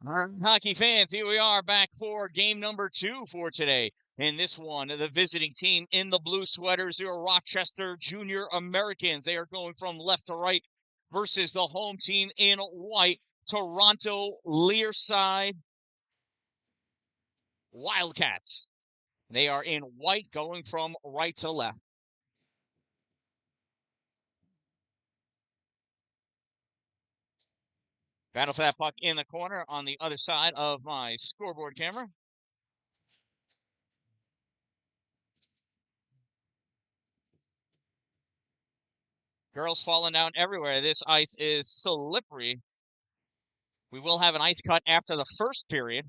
All right, hockey fans, here we are back for game number 2 for today. In this one, the visiting team in the blue sweaters, your Rochester Junior Americans. They are going from left to right versus the home team in white, Toronto Leaside Wildcats. They are in white going from right to left. Battle for that puck in the corner on the other side of my scoreboard camera. Girls falling down everywhere. This ice is slippery. We will have an ice cut after the first period,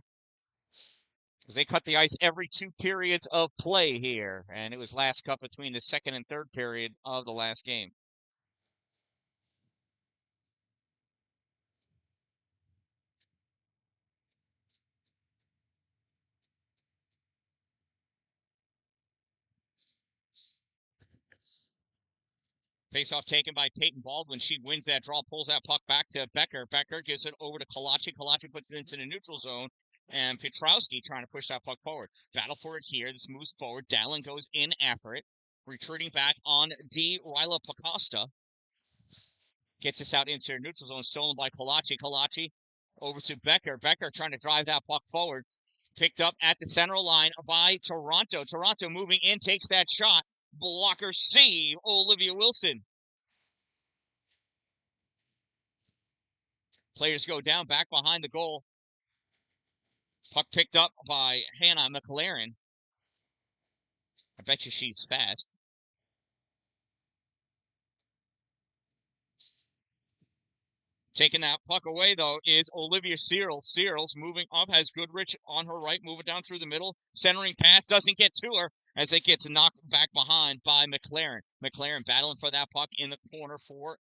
because they cut the ice every 2 periods of play here, and it was last cut between the second and third period of the last game. Face-off taken by Peyton Baldwin. She wins that draw, pulls that puck back to Becker. Becker gives it over to Kalachi. Kalachi puts it into the neutral zone, and Pietrowski trying to push that puck forward. Battle for it here. This moves forward. Dalin goes in after it. Retreating back on D. Ryla Pacosta. Gets us out into neutral zone, stolen by Kalachi. Kalachi over to Becker. Becker trying to drive that puck forward. Picked up at the center line by Toronto. Toronto moving in, takes that shot. Blocker save, Olivia Wilson. Players go down, back behind the goal. Puck picked up by Hannah McLaren. I bet you she's fast. Taking that puck away, though, is Olivia Searles. Searles moving up, has Goodrich on her right, moving down through the middle. Centering pass doesn't get to her as it gets knocked back behind by McLaren. McLaren battling for that puck in the corner for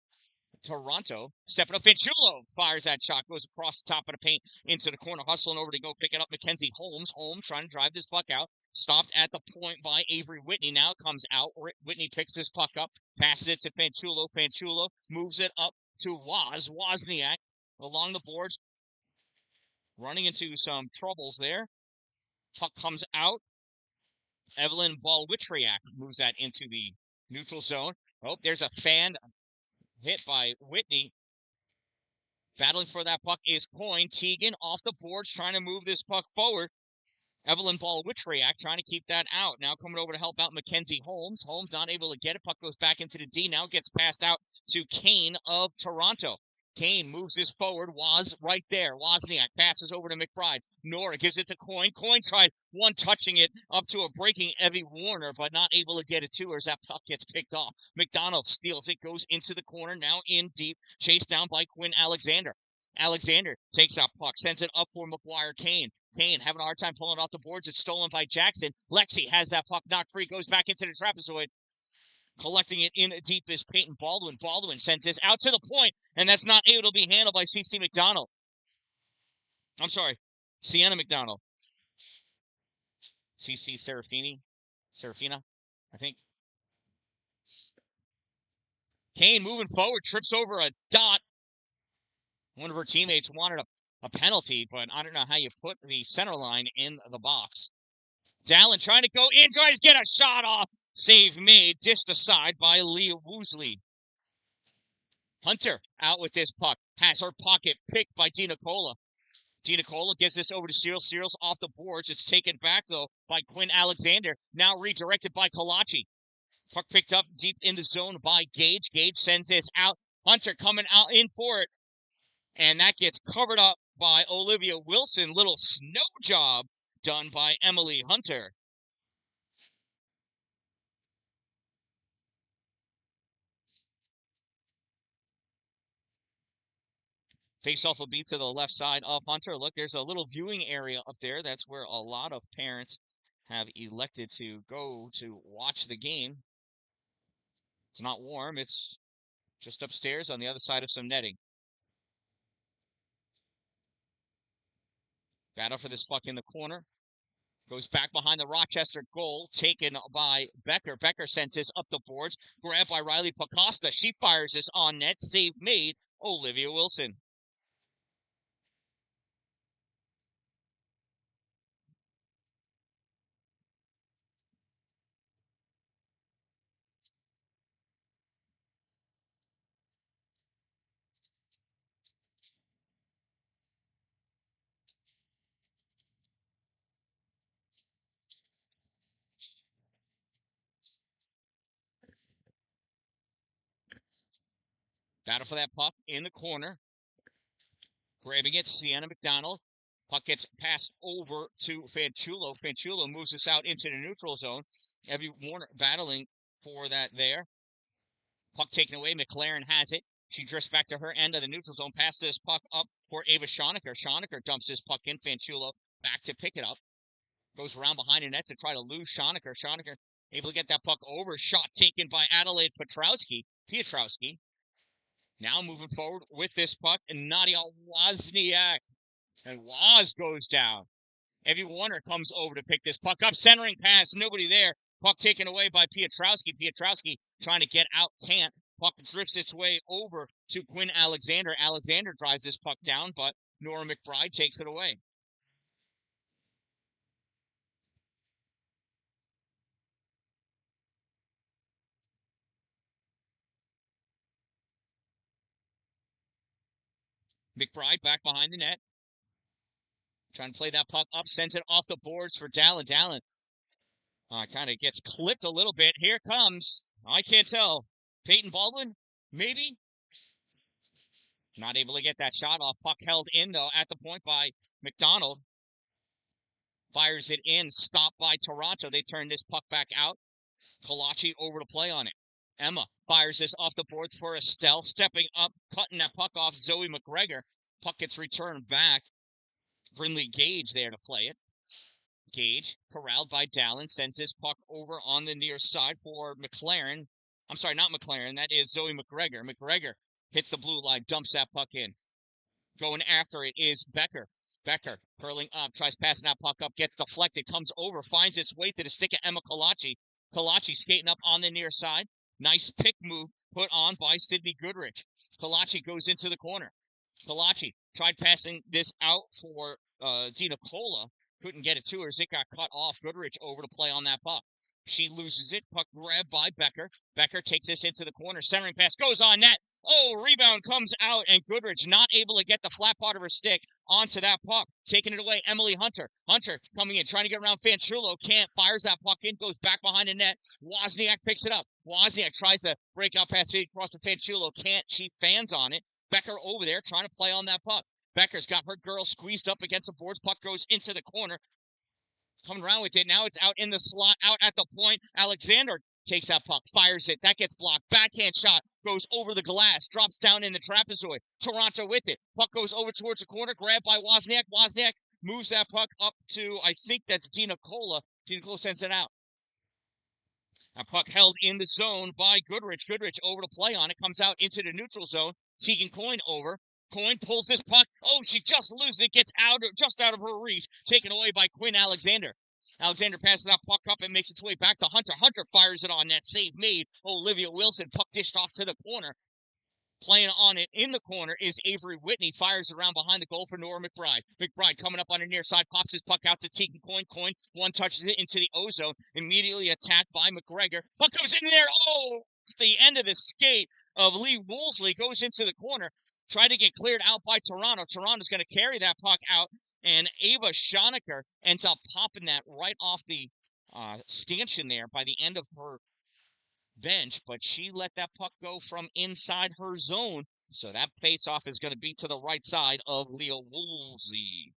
Toronto. Stepping up, Fanchulo fires that shot, goes across the top of the paint into the corner, hustling over to go pick it up. Mackenzie Holmes. Holmes trying to drive this puck out. Stopped at the point by Avery Whitney. Now it comes out. Whitney picks this puck up, passes it to Fanchulo. Fanchulo moves it up to Wozniak along the boards, running into some troubles there. Puck comes out. Evelyn Ball-Witriak moves that into the neutral zone. Oh, there's a fan hit by Whitney. Battling for that puck is Coyne. Teagan off the boards, trying to move this puck forward. Evelyn Ball-Witriak trying to keep that out. Now coming over to help out Mackenzie Holmes. Holmes not able to get it. Puck goes back into the D. Now gets passed out to Kane of Toronto. Kane moves this forward. Woz right there. Wozniak passes over to McBride. Nora gives it to Coyne. Coyne tried one touching it up to a breaking Evie Warner, but not able to get it to her as that puck gets picked off. McDonald steals it, goes into the corner, now in deep, chased down by Quinn Alexander. Alexander takes that puck, sends it up for McGuire Kane. Kane having a hard time pulling it off the boards. It's stolen by Jackson. Lexi has that puck knocked free, goes back into the trapezoid. Collecting it in deep is Peyton Baldwin. Baldwin sends this out to the point, and that's not able to be handled by CC McDonald. I'm sorry, Sienna McDonald. CC Serafina, I think. Kane moving forward, trips over a dot. One of her teammates wanted a penalty, but I don't know how you put the center line in the box. Dalin trying to go in, tries to get a shot off. Save made, dished aside by Leah Woosley. Hunter out with this puck. Has her pocket picked by Dina Cola. Dina Cola gives this over to Searles. Searles off the boards. It's taken back, though, by Quinn Alexander. Now redirected by Kalachi. Puck picked up deep in the zone by Gage. Gage sends this out. Hunter coming out in for it. And that gets covered up by Olivia Wilson. Little snow job done by Emily Hunter. Face-off will be to the left side of Hunter. Look, there's a little viewing area up there. That's where a lot of parents have elected to go to watch the game. It's not warm. It's just upstairs on the other side of some netting. Battle for this puck in the corner. Goes back behind the Rochester goal, taken by Becker. Becker sends this up the boards. Grabbed by Riley Pacosta. She fires this on net. Save made, Olivia Wilson. Battle for that puck in the corner. Grabbing it, Sienna McDonald. Puck gets passed over to Fanchulo. Fanchulo moves us out into the neutral zone. Evie Warner battling for that there. Puck taken away. McLaren has it. She drifts back to her end of the neutral zone. Passes this puck up for Ava Schonecker. Schonecker dumps this puck in. Fanchulo back to pick it up. Goes around behind the net to try to lose Schonecker. Schonecker able to get that puck over. Shot taken by Adelaide Pietrowski. Now moving forward with this puck. And Nadia Wozniak. And Woz goes down. Evie Warner comes over to pick this puck up. Centering pass. Nobody there. Puck taken away by Pietrowski. Pietrowski trying to get out. Can't. Puck drifts its way over to Quinn Alexander. Alexander drives this puck down, but Nora McBride takes it away. McBride back behind the net. Trying to play that puck up. Sends it off the boards for Dan-Dalin. Dan-Dalin kind of gets clipped a little bit. Here comes, I can't tell, Peyton Baldwin? Maybe? Not able to get that shot off. Puck held in, though, at the point by McDonald. Fires it in. Stopped by Toronto. They turn this puck back out. Kalachi over to play on it. Emma fires this off the boards for Estelle. Stepping up, cutting that puck off Zoe McGregor. Puck gets returned back. Brinley Gage there to play it. Gage, corralled by Dalin, sends this puck over on the near side for McLaren. I'm sorry, not McLaren. That is Zoe McGregor. McGregor hits the blue line, dumps that puck in. Going after it is Becker. Becker curling up, tries passing that puck up, gets deflected, comes over, finds its way to the stick of Emma Kalachi. Kalachi skating up on the near side. Nice pick move put on by Sydney Goodrich. Kalachi goes into the corner. Kalachi tried passing this out for Dina Cola. Couldn't get it to her as it got cut off. Goodrich over to play on that puck. She loses it. Puck grabbed by Becker. Becker takes this into the corner. Centering pass goes on net. Oh, rebound comes out, and Goodrich not able to get the flat part of her stick onto that puck. Taking it away, Emily Hunter. Hunter coming in, trying to get around Fanchulo. Can't. Fires that puck in. Goes back behind the net. Wozniak picks it up. Wozniak tries to break out past it across the Fanchulo. Can't. She fans on it. Becker over there trying to play on that puck. Becker's got her girl squeezed up against the boards. Puck goes into the corner. Coming around with it. Now it's out in the slot, out at the point. Alexander takes that puck, fires it. That gets blocked. Backhand shot goes over the glass, drops down in the trapezoid. Toronto with it. Puck goes over towards the corner, grabbed by Wozniak. Wozniak moves that puck up to, I think that's Dina Cola. Dina Cola sends it out. A puck held in the zone by Goodrich. Goodrich over to play on it. Comes out into the neutral zone. Tegan Coyne over. Coyne pulls this puck. Oh, she just loses it. Gets just out of her reach. Taken away by Quinn Alexander. Alexander passes that puck up and makes its way back to Hunter. Hunter fires it on net. Save made. Olivia Wilson. Puck dished off to the corner. Playing on it in the corner is Avery Whitney. Fires around behind the goal for Nora McBride. McBride coming up on the near side. Pops his puck out to Tegan Coyne. Coyne one touches it into the O-zone. Immediately attacked by McGregor. Puck comes in there. Oh, the end of the skate of Lee Woolsey goes into the corner. Tried to get cleared out by Toronto. Toronto's going to carry that puck out. And Ava Schonecker ends up popping that right off the stanchion there by the end of her bench, but she let that puck go from inside her zone. So that face-off is going to be to the right side of Leah Woolsey.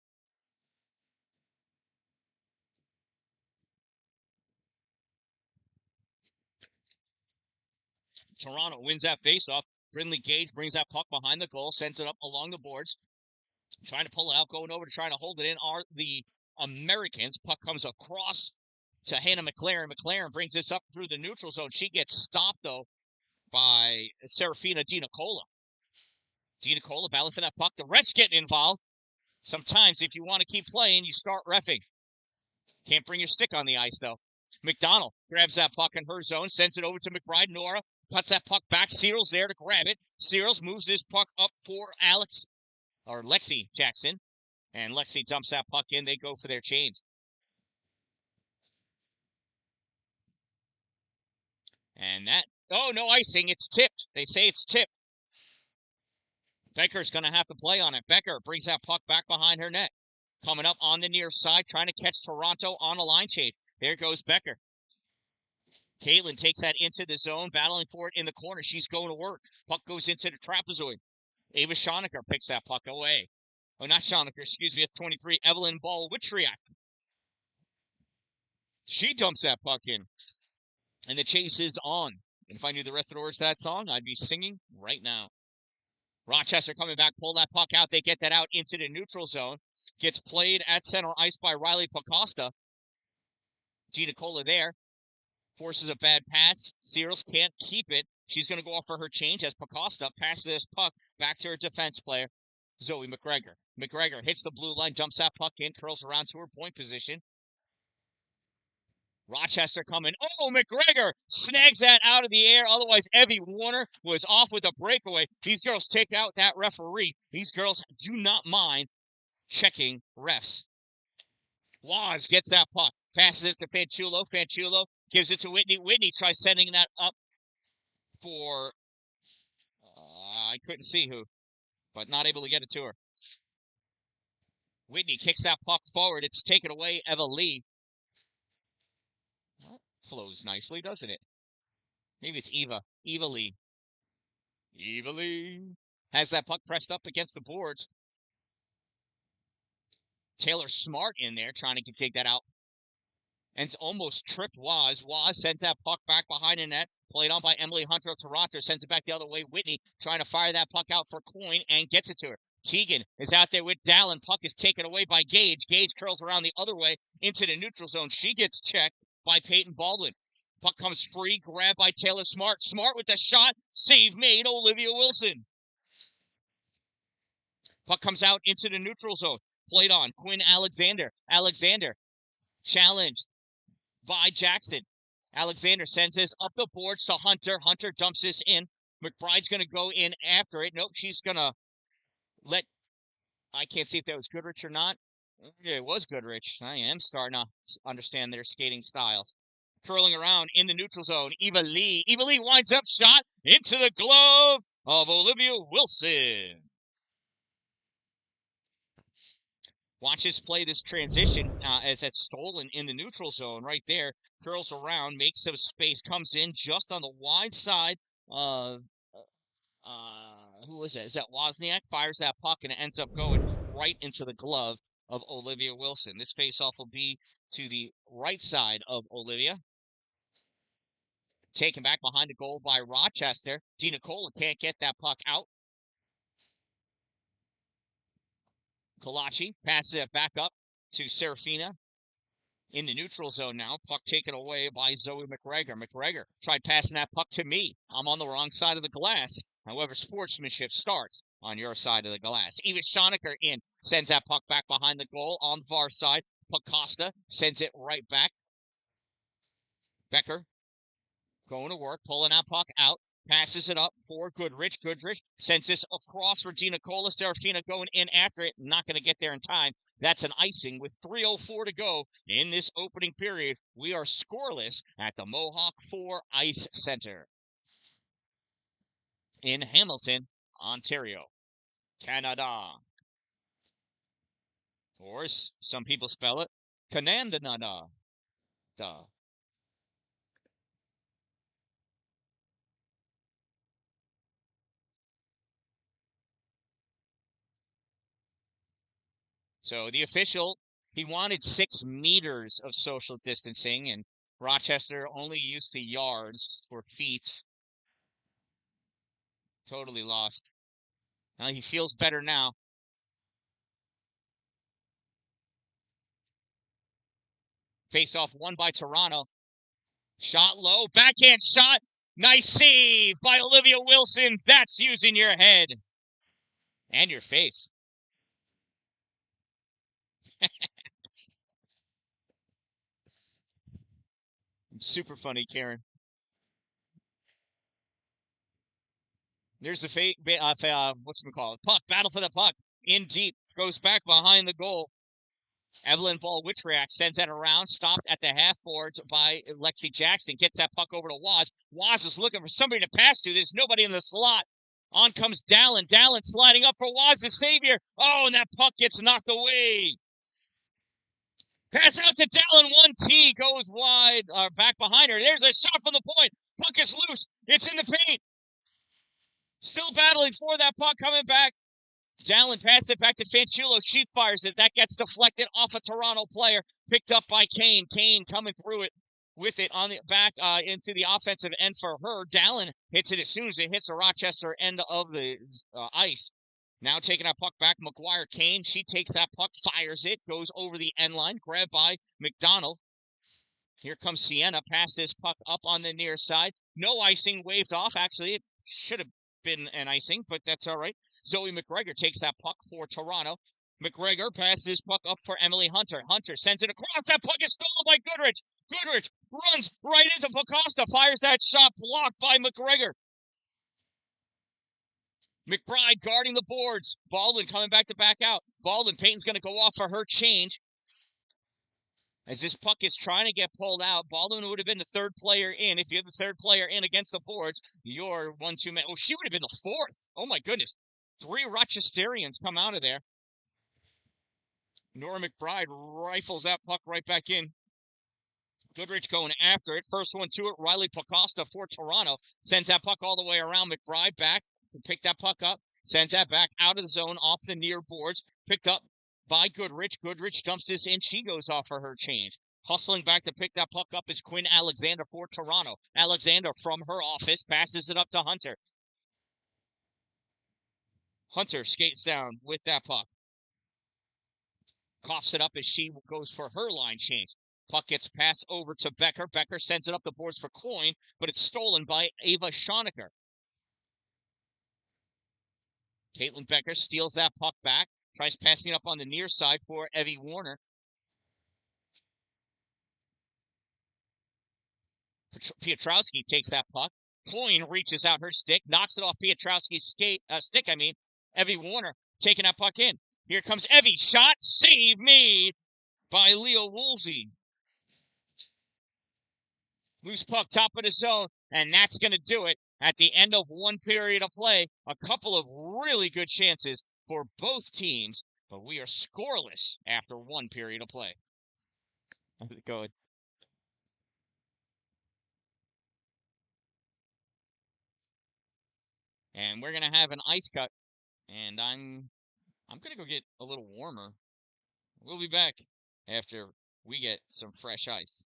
Toronto wins that face-off. Brinley Gage brings that puck behind the goal, sends it up along the boards. Trying to pull it out, going over to try to hold it in are the Americans. Puck comes across to Hannah McLaren. McLaren brings this up through the neutral zone. She gets stopped, though, by Serafina Dina Cola. Dina Cola battling for that puck. The refs getting involved. Sometimes, if you want to keep playing, you start reffing. Can't bring your stick on the ice, though. McDonald grabs that puck in her zone, sends it over to McBride. Nora cuts that puck back. Searles there to grab it. Searles moves this puck up for Lexi Jackson. And Lexi dumps that puck in. They go for their change. And that, oh, no icing. It's tipped. They say it's tipped. Becker's going to have to play on it. Becker brings that puck back behind her net. Coming up on the near side, trying to catch Toronto on a line change. There goes Becker. Caitlin takes that into the zone, battling for it in the corner. She's going to work. Puck goes into the trapezoid. Ava Schonecker picks that puck away. Oh, not Schonecker, excuse me, it's 23, Evelyn Ball-Witriak. She dumps that puck in. And the chase is on. And if I knew the rest of the words to that song, I'd be singing right now. Rochester coming back, pull that puck out. They get that out into the neutral zone. Gets played at center ice by Riley Pacosta. Gina Cola there. Forces a bad pass. Searles can't keep it. She's going to go off for her change as Pacosta passes this puck back to her defense player, Zoe McGregor. McGregor hits the blue line, dumps that puck in, curls around to her point position. Rochester coming. Oh, McGregor snags that out of the air. Otherwise, Evie Warner was off with a breakaway. These girls take out that referee. These girls do not mind checking refs. Waz gets that puck. Passes it to Fanchulo. Fanchulo gives it to Whitney. Whitney tries sending that up for, I couldn't see who, but not able to get it to her. Whitney kicks that puck forward. It's taken away, Eva Lee. Well, flows nicely, doesn't it? Maybe it's Eva. Eva Lee. Eva Lee has that puck pressed up against the boards. Taylor Smart in there trying to take that out. And it's almost tripped Waz. Waz sends that puck back behind the net. Played on by Emily Hunter of Toronto. Sends it back the other way. Whitney trying to fire that puck out for Coyne and gets it to her. Teagan is out there with Dalin. Puck is taken away by Gage. Gage curls around the other way into the neutral zone. She gets checked by Peyton Baldwin. Puck comes free. Grabbed by Taylor Smart. Smart with the shot. Save made Olivia Wilson. Puck comes out into the neutral zone. Played on. Quinn Alexander. Alexander challenged by Jackson. Alexander sends this up the boards to Hunter. Hunter dumps this in. McBride's going to go in after it. Nope, she's going to let... I can't see if that was Goodrich or not. Yeah, it was Goodrich. I am starting to understand their skating styles. Curling around in the neutral zone. Eva Lee. Eva Lee winds up, shot into the glove of Olivia Wilson. Watch us play this transition as that's stolen in the neutral zone right there. Curls around, makes some space, comes in just on the wide side of, who is that? Is that Wozniak? Fires that puck and it ends up going right into the glove of Olivia Wilson. This faceoff will be to the right side of Olivia. Taken back behind the goal by Rochester. Dina Cola can't get that puck out. Kalachi passes it back up to Serafina in the neutral zone now. Puck taken away by Zoe McGregor. McGregor tried passing that puck to me. I'm on the wrong side of the glass. However, sportsmanship starts on your side of the glass. Eva Schonecker in, sends that puck back behind the goal on the far side. Pacosta sends it right back. Becker going to work, pulling that puck out. Passes it up for Goodrich. Goodrich sends this across for Dina Cola. Serafina going in after it. Not going to get there in time. That's an icing with 3:04 to go in this opening period. We are scoreless at the Mohawk 4 Ice Center in Hamilton, Ontario, Canada. Or as some people spell it, Canada. Duh. So the official, he wanted 6 meters of social distancing, and Rochester only used to yards or feet. Totally lost. He feels better now. Face-off won by Toronto. Shot low, backhand shot. Nice save by Olivia Wilson. That's using your head and your face. Super funny, Karen. There's the whatchamacallit, puck, battle for the puck, in deep, goes back behind the goal. Evelyn Ball-Witriak sends that around, stopped at the half boards by Lexi Jackson, gets that puck over to Waz. Waz is looking for somebody to pass to. There's nobody in the slot. On comes Dalin. Dalin sliding up for Waz, the savior. Oh, and that puck gets knocked away. Pass out to Dalin. 1T goes wide, back behind her. There's a shot from the point. Puck is loose. It's in the paint. Still battling for that puck, coming back. Dalin passes it back to Fanchulo. She fires it. That gets deflected off a Toronto player. Picked up by Kane. Kane coming through it with it on the back into the offensive end for her. Dalin hits it as soon as it hits the Rochester end of the ice. Now taking that puck back, McGuire. Kane, she takes that puck, fires it, goes over the end line, grabbed by McDonald. Here comes Sienna, pass this puck up on the near side. No icing, waved off. Actually, it should have been an icing, but that's all right. Zoe McGregor takes that puck for Toronto. McGregor passes his puck up for Emily Hunter. Hunter sends it across. That puck is stolen by Goodrich. Goodrich runs right into Pacosta, fires that shot, blocked by McGregor. McBride guarding the boards. Baldwin coming back to back out. Baldwin, Peyton's going to go off for her change. As this puck is trying to get pulled out, Baldwin would have been the third player in. If you're the third player in against the boards, you're 1-2 man. Oh, she would have been the fourth. Oh, my goodness. 3 Rochesterians come out of there. Nora McBride rifles that puck right back in. Goodrich going after it. First one to it. Riley Pacosta for Toronto. Sends that puck all the way around. McBride back to pick that puck up. Sends that back out of the zone off the near boards. Picked up by Goodrich. Goodrich dumps this in. She goes off for her change. Hustling back to pick that puck up is Quinn Alexander for Toronto. Alexander from her office passes it up to Hunter. Hunter skates down with that puck. Coughs it up as she goes for her line change. Puck gets passed over to Becker. Becker sends it up the boards for Coyne, but it's stolen by Ava Schonecker. Caitlin Becker steals that puck back. Tries passing it up on the near side for Evie Warner. Piotrowski takes that puck. Coyne reaches out her stick, knocks it off Piotrowski's stick. Evie Warner taking that puck in. Here comes Evie. Shot, save made by Leo Woolsey. Loose puck, top of the zone, and that's going to do it. At the end of one period of play, a couple of really good chances for both teams, but we are scoreless after one period of play. How's it going? And we're going to have an ice cut, and I'm going to go get a little warmer. We'll be back after we get some fresh ice.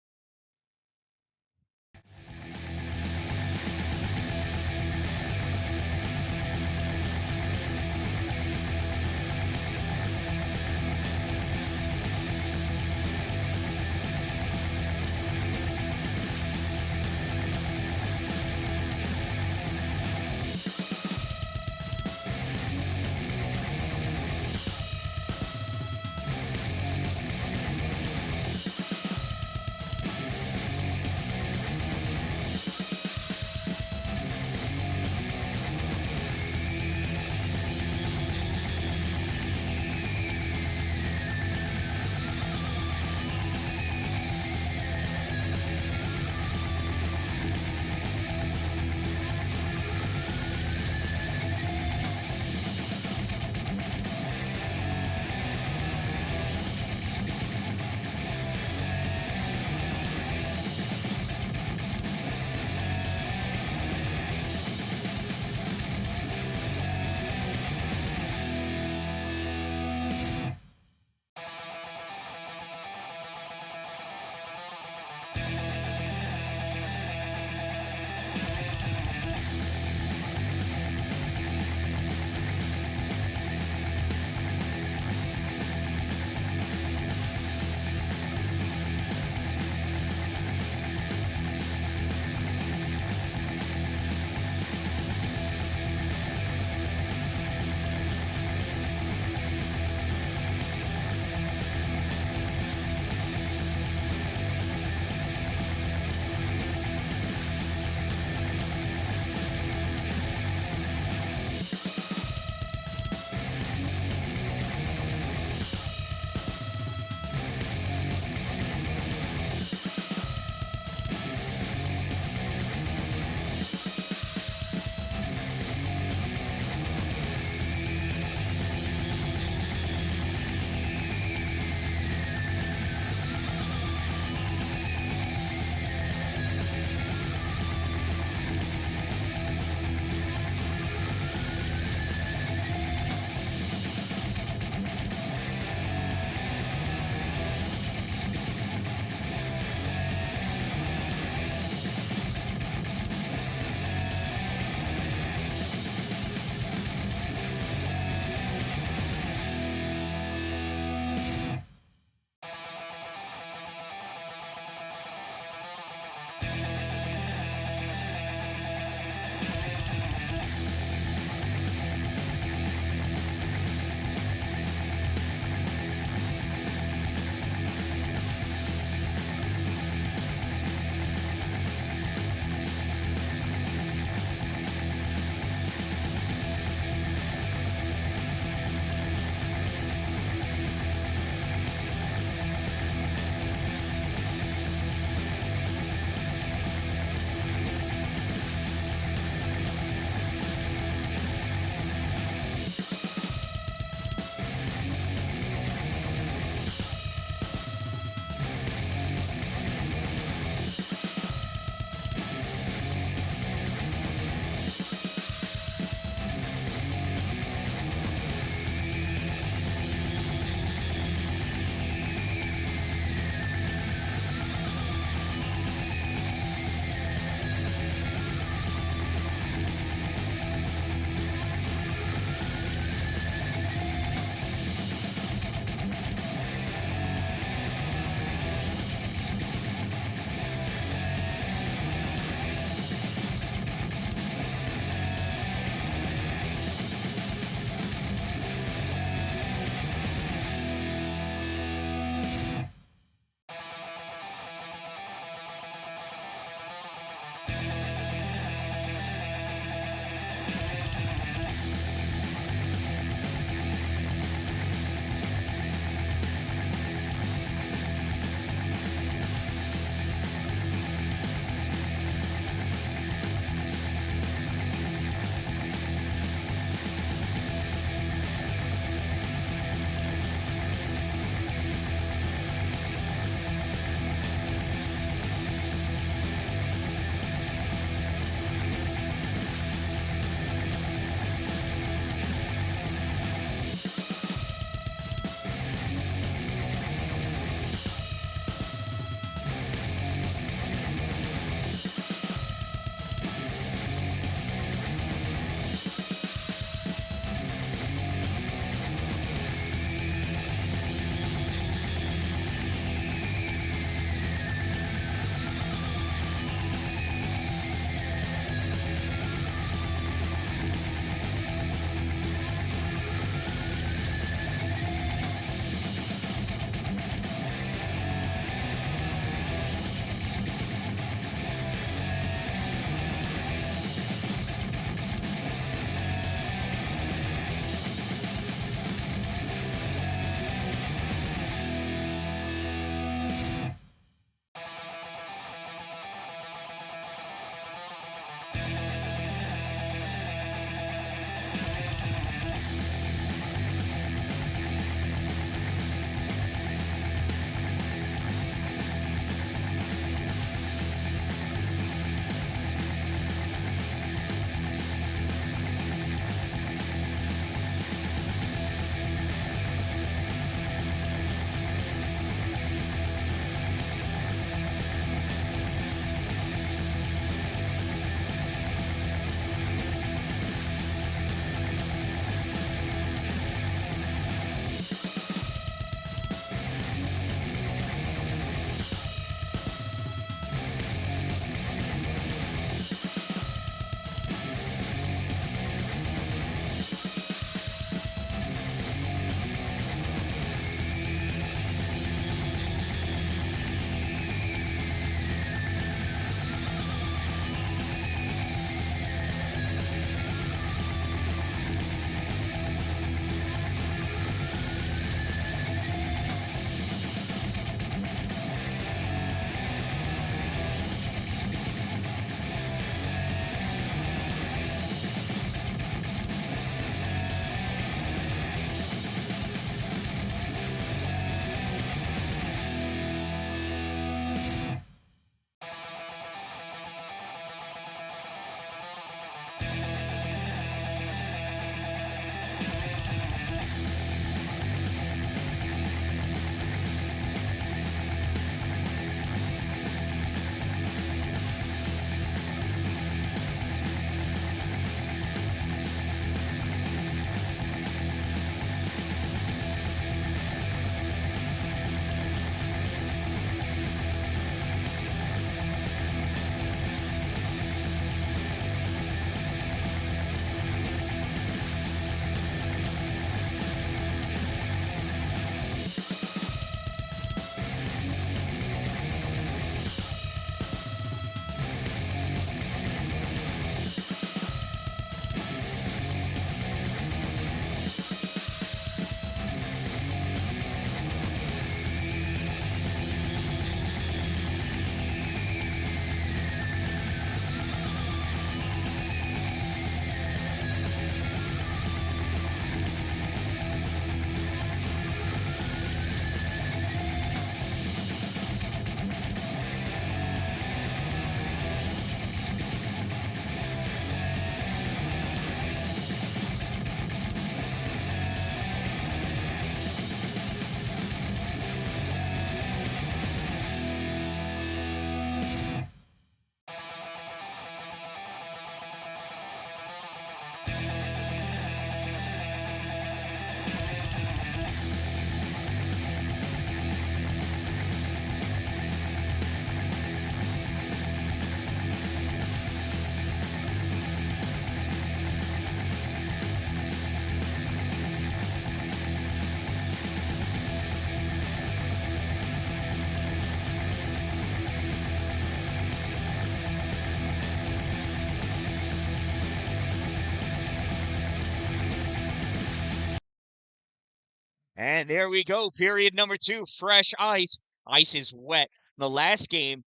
And there we go. Period number 2. Fresh ice. Ice is wet. The last game,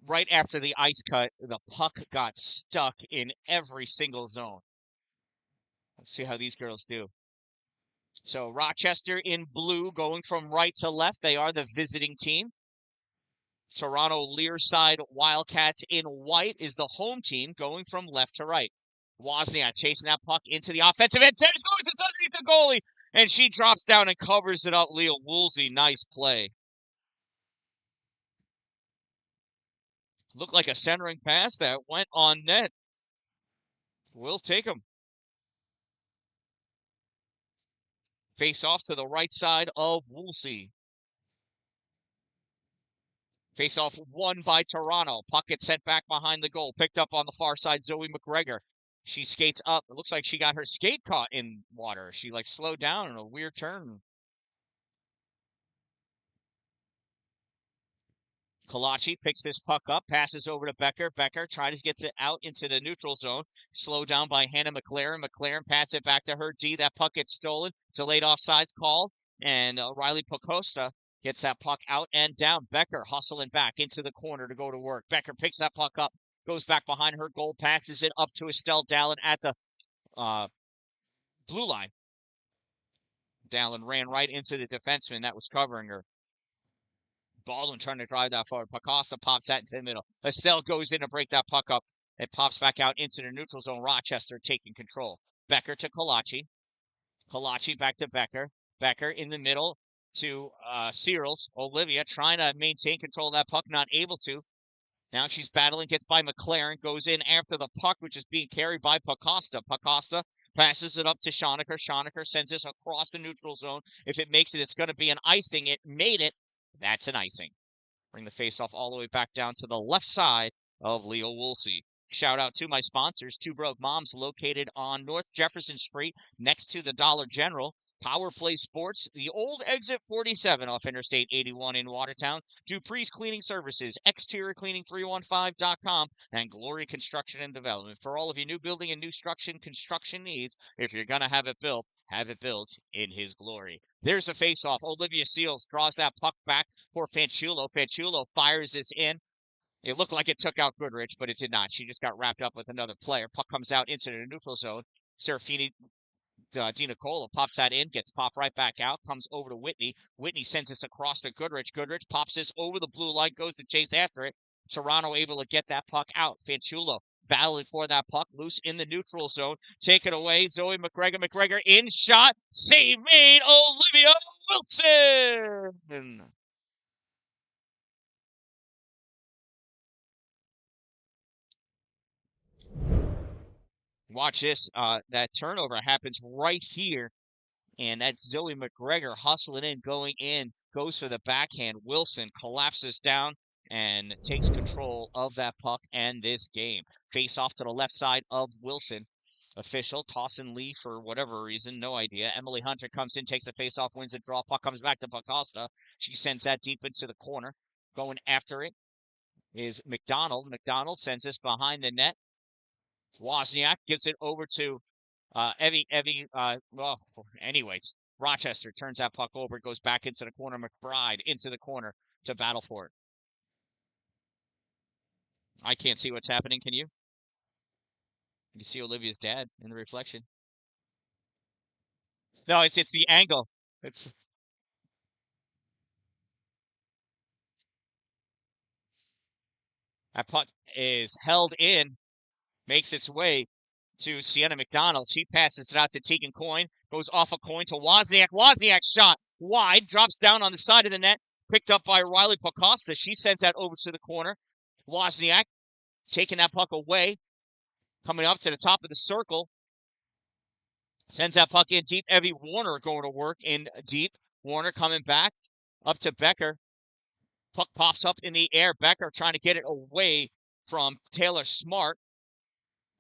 right after the ice cut, the puck got stuck in every single zone. Let's see how these girls do. So Rochester in blue going from right to left. They are the visiting team. Toronto Leaside Wildcats in white is the home team going from left to right. Wozniak chasing that puck into the offensive end. Sanders goes, it's underneath the goalie, and she drops down and covers it up. Leah Woolsey, nice play. Looked like a centering pass that went on net. We'll take them. Face off to the right side of Woolsey. Face off won by Toronto. Puck gets sent back behind the goal. Picked up on the far side, Zoe McGregor. She skates up. It looks like she got her skate caught in water. She like slowed down in a weird turn. Kalachi picks this puck up, passes over to Becker. Becker tries to get it out into the neutral zone. Slowed down by Hannah McLaren. McLaren passes it back to her. D. That puck gets stolen. Delayed offsides called. And Riley Pocosta gets that puck out and down. Becker hustling back into the corner to go to work. Becker picks that puck up, goes back behind her goal, passes it up to Estelle Dallin at the blue line. Dallin ran right into the defenseman that was covering her. Baldwin trying to drive that forward. Pacosta pops that into the middle. Estelle goes in to break that puck up. It pops back out into the neutral zone. Rochester taking control. Becker to Kalachi. Kalachi back to Becker. Becker in the middle to Searles. Olivia trying to maintain control of that puck, not able to. Now she's battling, gets by McLaren, goes in after the puck, which is being carried by Pacosta. Pacosta passes it up to Schonecker. Schonecker sends this across the neutral zone. If it makes it, it's going to be an icing. It made it. That's an icing. Bring the faceoff all the way back down to the left side of Leo Woolsey. Shout out to my sponsors, Two Broke Moms, located on North Jefferson Street next to the Dollar General. Power Play Sports, the old exit 47 off Interstate 81 in Watertown. Dupree's Cleaning Services, exteriorcleaning315.com, and Glory Construction and Development. For all of your new building and new construction needs, if you're going to have it built in his glory. There's a face-off. Olivia Seals draws that puck back for Fanchulo. Fanchulo fires this in. It looked like it took out Goodrich, but it did not. She just got wrapped up with another player. Puck comes out into the neutral zone. Serafini DiNicola pops that in, gets popped right back out, comes over to Whitney. Whitney sends this across to Goodrich. Goodrich pops this over the blue line, goes to chase after it. Toronto able to get that puck out. Fanchulo battling for that puck, loose in the neutral zone. Take it away, Zoe McGregor. McGregor in shot. Save made, Olivia Wilson. Watch this. That turnover happens right here. And that's Zoe McGregor hustling in, going in, goes for the backhand. Wilson collapses down and takes control of that puck and this game. Face off to the left side of Wilson. Official tossing Lee for whatever reason, no idea. Emily Hunter comes in, takes the face off, wins the draw. Puck comes back to Pacosta. She sends that deep into the corner. Going after it is McDonald. McDonald sends this behind the net. Wozniak gives it over to well, anyways, Rochester turns that puck over, goes back into the corner. McBride into the corner to battle for it. I can't see what's happening. Can you? You can see Olivia's dad in the reflection. No, it's the angle. It's that puck is held in, makes its way to Sienna McDonald. She passes it out to Tegan Coyne, goes off a coin to Wozniak. Wozniak shot wide, drops down on the side of the net, picked up by Riley Pacosta. She sends that over to the corner. Wozniak taking that puck away, coming up to the top of the circle. Sends that puck in deep. Evie Warner going to work in deep. Warner coming back up to Becker. Puck pops up in the air. Becker trying to get it away from Taylor Smart.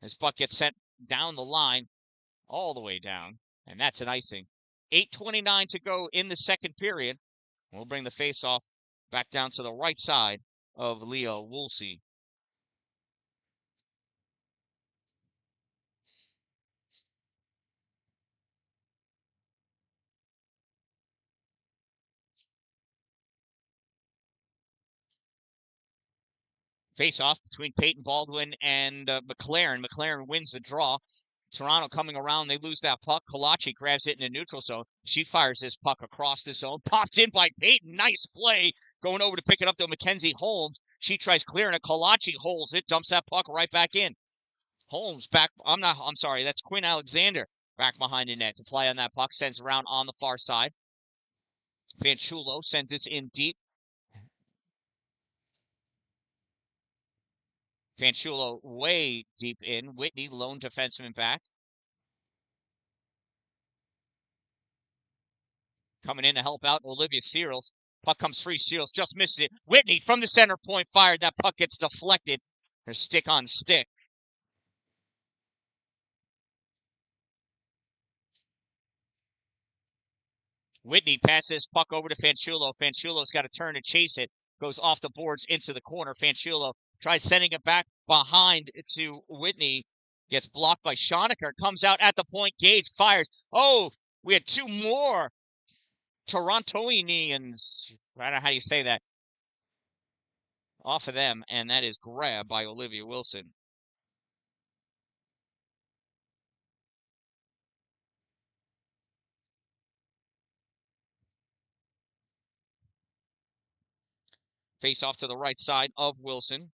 His puck gets sent down the line, all the way down, and that's an icing. 8:29 to go in the second period. We'll bring the face-off back down to the right side of Leo Woolsey. Face-off between Peyton Baldwin and McLaren. McLaren wins the draw. Toronto coming around. They lose that puck. Kalachi grabs it in the neutral zone. She fires this puck across the zone. Popped in by Peyton. Nice play. Going over to pick it up to Mackenzie Holmes. She tries clearing it. Kalachi holds it. Dumps that puck right back in. Holmes back. I'm sorry. That's Quinn Alexander back behind the net to play on that puck. Sends around on the far side. Fanchulo sends this in deep. Fanchulo way deep in. Whitney, lone defenseman back. Coming in to help out Olivia Searles. Puck comes free. Searles just misses it. Whitney from the center point fired. That puck gets deflected. Her stick on stick. Whitney passes puck over to Fanchulo. Fanchulo's got to turn to chase it. Goes off the boards into the corner. Fanchulo tries sending it back behind to Whitney. Gets blocked by Schoenecker. Comes out at the point. Gage fires. Oh, we had two more Torontoians. I don't know how you say that. Off of them, and that is grabbed by Olivia Wilson. Face off to the right side of Wilson.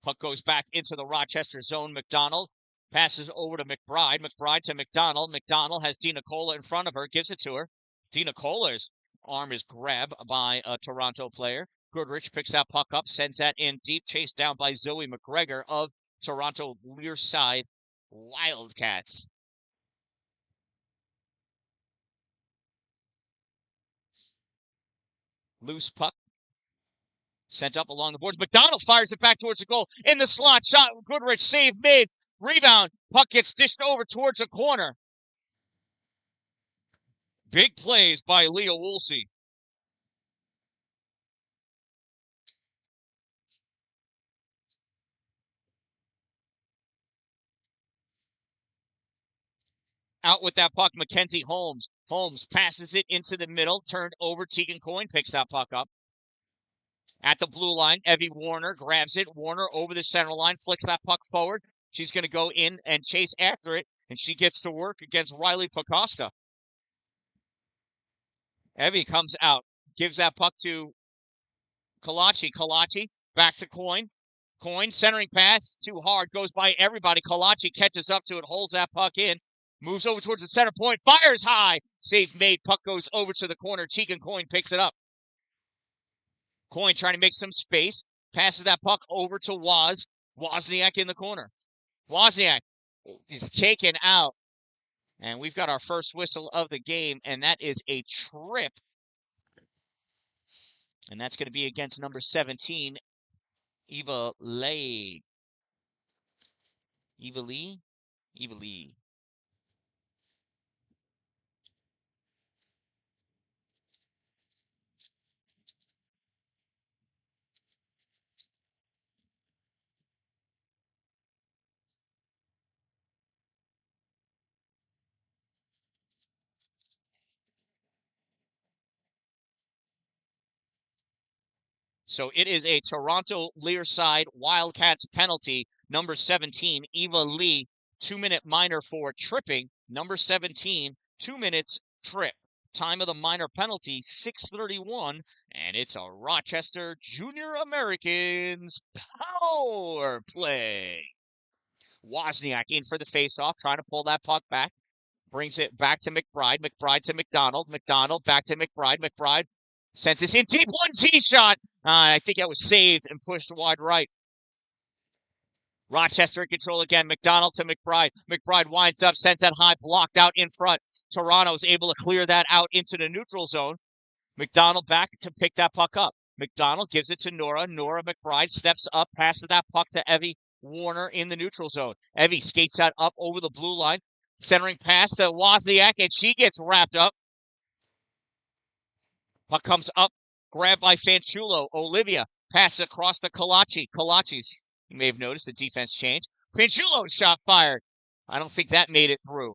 Puck goes back into the Rochester zone. McDonald passes over to McBride. McBride to McDonald. McDonald has Dina Cola in front of her. Gives it to her. Dina Cola's arm is grabbed by a Toronto player. Goodrich picks that puck up. Sends that in deep. Chased down by Zoe McGregor of Toronto Leaside Wildcats. Loose puck. Sent up along the boards. McDonald fires it back towards the goal. In the slot. Shot. Goodrich. Save made. Rebound. Puck gets dished over towards the corner. Big plays by Leah Woolsey. Out with that puck. Mackenzie Holmes. Holmes passes it into the middle. Turned over. Tegan Coyne picks that puck up. At the blue line, Evie Warner grabs it. Warner over the center line, flicks that puck forward. She's going to go in and chase after it, and she gets to work against Riley Pacosta. Evie comes out, gives that puck to Kalachi. Kalachi back to Coyne. Coyne centering pass, too hard, goes by everybody. Kalachi catches up to it, holds that puck in, moves over towards the center point, fires high. Save made, puck goes over to the corner. Tegan Coyne picks it up. Coyne trying to make some space. Passes that puck over to Wozniak in the corner. Wozniak is taken out. And we've got our first whistle of the game, and that is a trip. And that's going to be against number 17, Eva Lee. Eva Lee? Eva Lee. So it is a Toronto Leaside Wildcats penalty. Number 17, Eva Lee, 2-minute minor for tripping. Number 17, 2 minutes trip. Time of the minor penalty, 6:31, and it's a Rochester Junior Americans power play. Wozniak in for the faceoff, trying to pull that puck back. Brings it back to McBride. McBride to McDonald. McDonald back to McBride. McBride sends this in deep. One tee shot. I think that was saved and pushed wide right. Rochester in control again. McDonald to McBride. McBride winds up, sends that high, blocked out in front. Toronto's able to clear that out into the neutral zone. McDonald back to pick that puck up. McDonald gives it to Nora. Nora McBride steps up, passes that puck to Evie Warner in the neutral zone. Evie skates that up over the blue line. Centering pass to Wozniak, and she gets wrapped up. Puck comes up, grabbed by Fanchulo. Olivia passes across to Kalachi. Kalachi's, you may have noticed the defense change. Panchulo's shot fired. I don't think that made it through.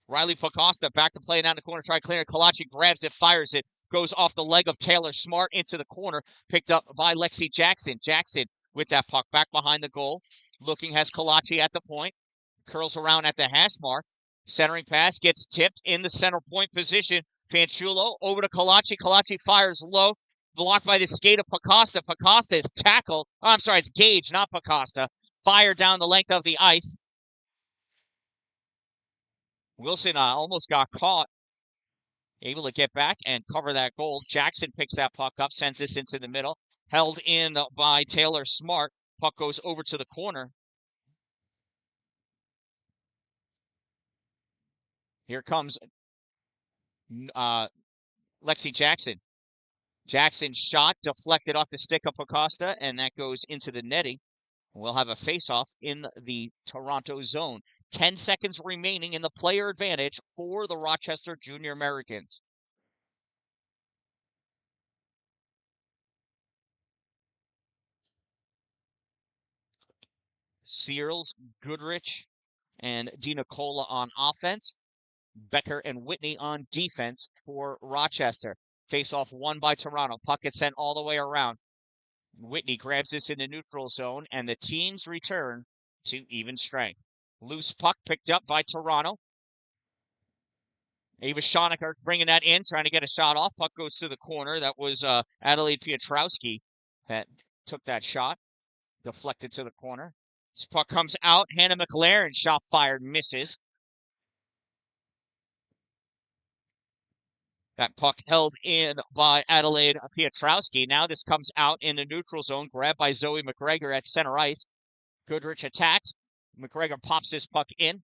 Riley Pacosta back to play down the corner, try clearing. Kalachi grabs it, fires it, goes off the leg of Taylor Smart into the corner, picked up by Lexi Jackson. Jackson with that puck back behind the goal. Looking, has Kalachi at the point, curls around at the hash mark. Centering pass gets tipped in the center point position. Fanchulo over to Kalachi. Kalachi fires low, blocked by the skate of Pacosta. Pacosta is tackled. Oh, I'm sorry, it's Gage, not Pacosta. Fire down the length of the ice. Wilson almost got caught, able to get back and cover that goal. Jackson picks that puck up, sends this into the middle. Held in by Taylor Smart. Puck goes over to the corner. Here comes Lexi Jackson. Jackson shot, deflected off the stick of Pacosta, and that goes into the netting. We'll have a face-off in the Toronto zone. 10 seconds remaining in the player advantage for the Rochester Junior Americans. Searles, Goodrich, and DiNicola on offense. Becker and Whitney on defense for Rochester. Face-off won by Toronto. Puck gets sent all the way around. Whitney grabs this in the neutral zone, and the teams return to even strength. Loose puck picked up by Toronto. Ava Schonecker bringing that in, trying to get a shot off. Puck goes to the corner. That was Adelaide Piotrowski that took that shot. Deflected to the corner. This puck comes out. Hannah McLaren, shot fired, misses. That puck held in by Adelaide Piotrowski. Now this comes out in the neutral zone, grabbed by Zoe McGregor at center ice. Goodrich attacks. McGregor pops this puck in.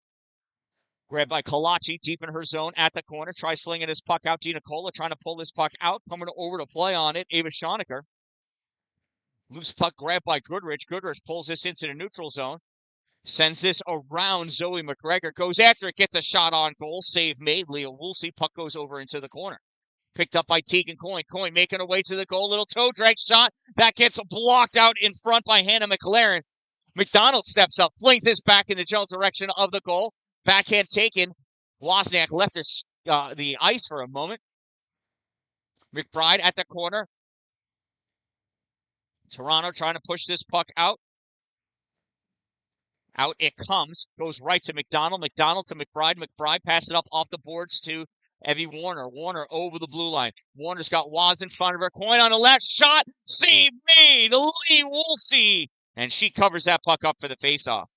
Grabbed by Kalachi, deep in her zone at the corner. Tries flinging his puck out. DiNicola trying to pull this puck out. Coming over to play on it. Ava Schonecker. Loose puck grabbed by Goodrich. Goodrich pulls this into the neutral zone. Sends this around. Zoe McGregor goes after it. Gets a shot on goal. Save made. Leah Woolsey. Puck goes over into the corner. Picked up by Tegan Coyne. Coyne making her way to the goal. Little toe drag shot. That gets blocked out in front by Hannah McLaren. McDonald steps up. Flings this back in the general direction of the goal. Backhand taken. Wozniak left the ice for a moment. McBride at the corner. Toronto trying to push this puck out. Out it comes. Goes right to McDonald. McDonald to McBride. McBride passes it up off the boards to Evie Warner. Warner over the blue line. Warner's got Woz in front of her. Coyne on the left. Shot. Save made. Lee Woolsey. And she covers that puck up for the faceoff.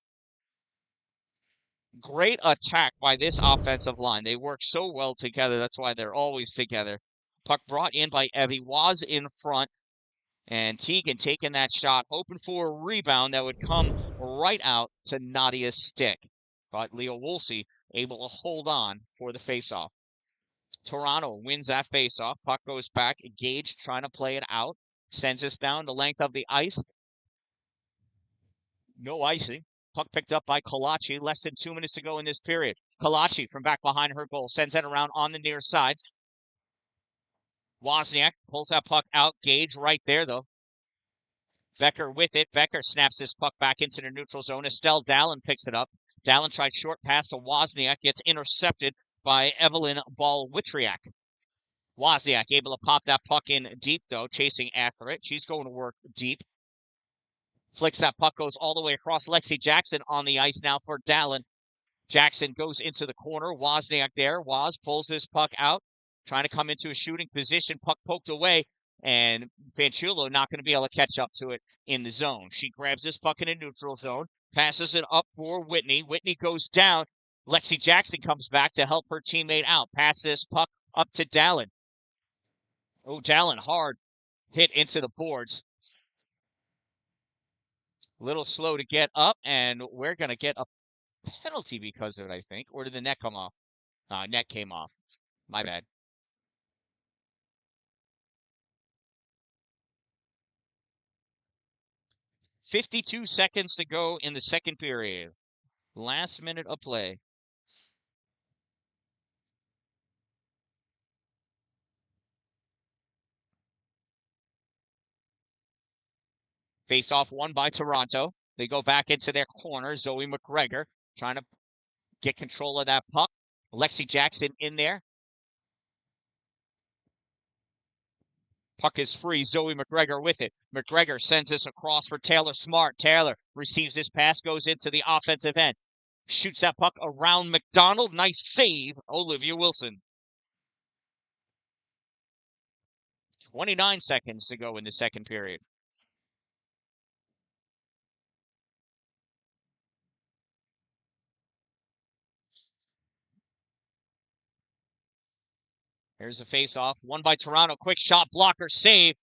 Great attack by this offensive line. They work so well together. That's why they're always together. Puck brought in by Evie. Was in front. And Tegan taking that shot, hoping for a rebound that would come right out to Nadia's stick. But Leah Woolsey able to hold on for the faceoff. Toronto wins that faceoff. Puck goes back. Gage trying to play it out. Sends us down the length of the ice. No icing. Puck picked up by Kalachi. Less than 2 minutes to go in this period. Kalachi from back behind her goal. Sends it around on the near side. Wozniak pulls that puck out. Gage right there, though. Becker with it. Becker snaps this puck back into the neutral zone. Estelle Dallin picks it up. Dallin tried short pass to Wozniak. Gets intercepted by Evelyn Ball-Witriak. Wozniak able to pop that puck in deep, though, chasing after it. She's going to work deep. Flicks that puck, goes all the way across. Lexi Jackson on the ice now for Dallin. Jackson goes into the corner. Wozniak there. Woz pulls this puck out. Trying to come into a shooting position. Puck poked away. And Panchulo not going to be able to catch up to it in the zone. She grabs this puck in a neutral zone. Passes it up for Whitney. Whitney goes down. Lexi Jackson comes back to help her teammate out. Passes this puck up to Dallin. Oh, Dallin hard hit into the boards. A little slow to get up, and we're going to get a penalty because of it, I think. Or did the net come off? Net came off. My bad. .52 seconds to go in the second period. Last minute of play. Face-off won by Toronto. They go back into their corner. Zoe McGregor trying to get control of that puck. Lexi Jackson in there. Puck is free. Zoe McGregor with it. McGregor sends this across for Taylor Smart. Taylor receives this pass, goes into the offensive end. Shoots that puck around McDonald. Nice save, Olivia Wilson. 29 seconds to go in the second period. Here's a face-off. Won by Toronto. Quick shot, blocker, save.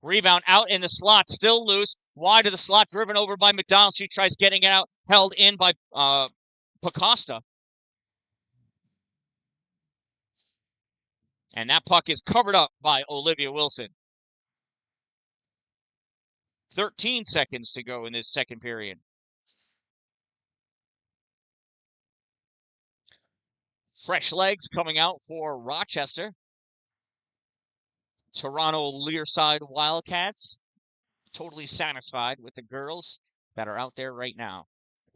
Rebound out in the slot, still loose. Wide of the slot, driven over by McDonald. She tries getting it out, held in by Pacosta. And that puck is covered up by Olivia Wilson. 13 seconds to go in this second period. Fresh legs coming out for Rochester. Toronto Leaside Wildcats. Totally satisfied with the girls that are out there right now.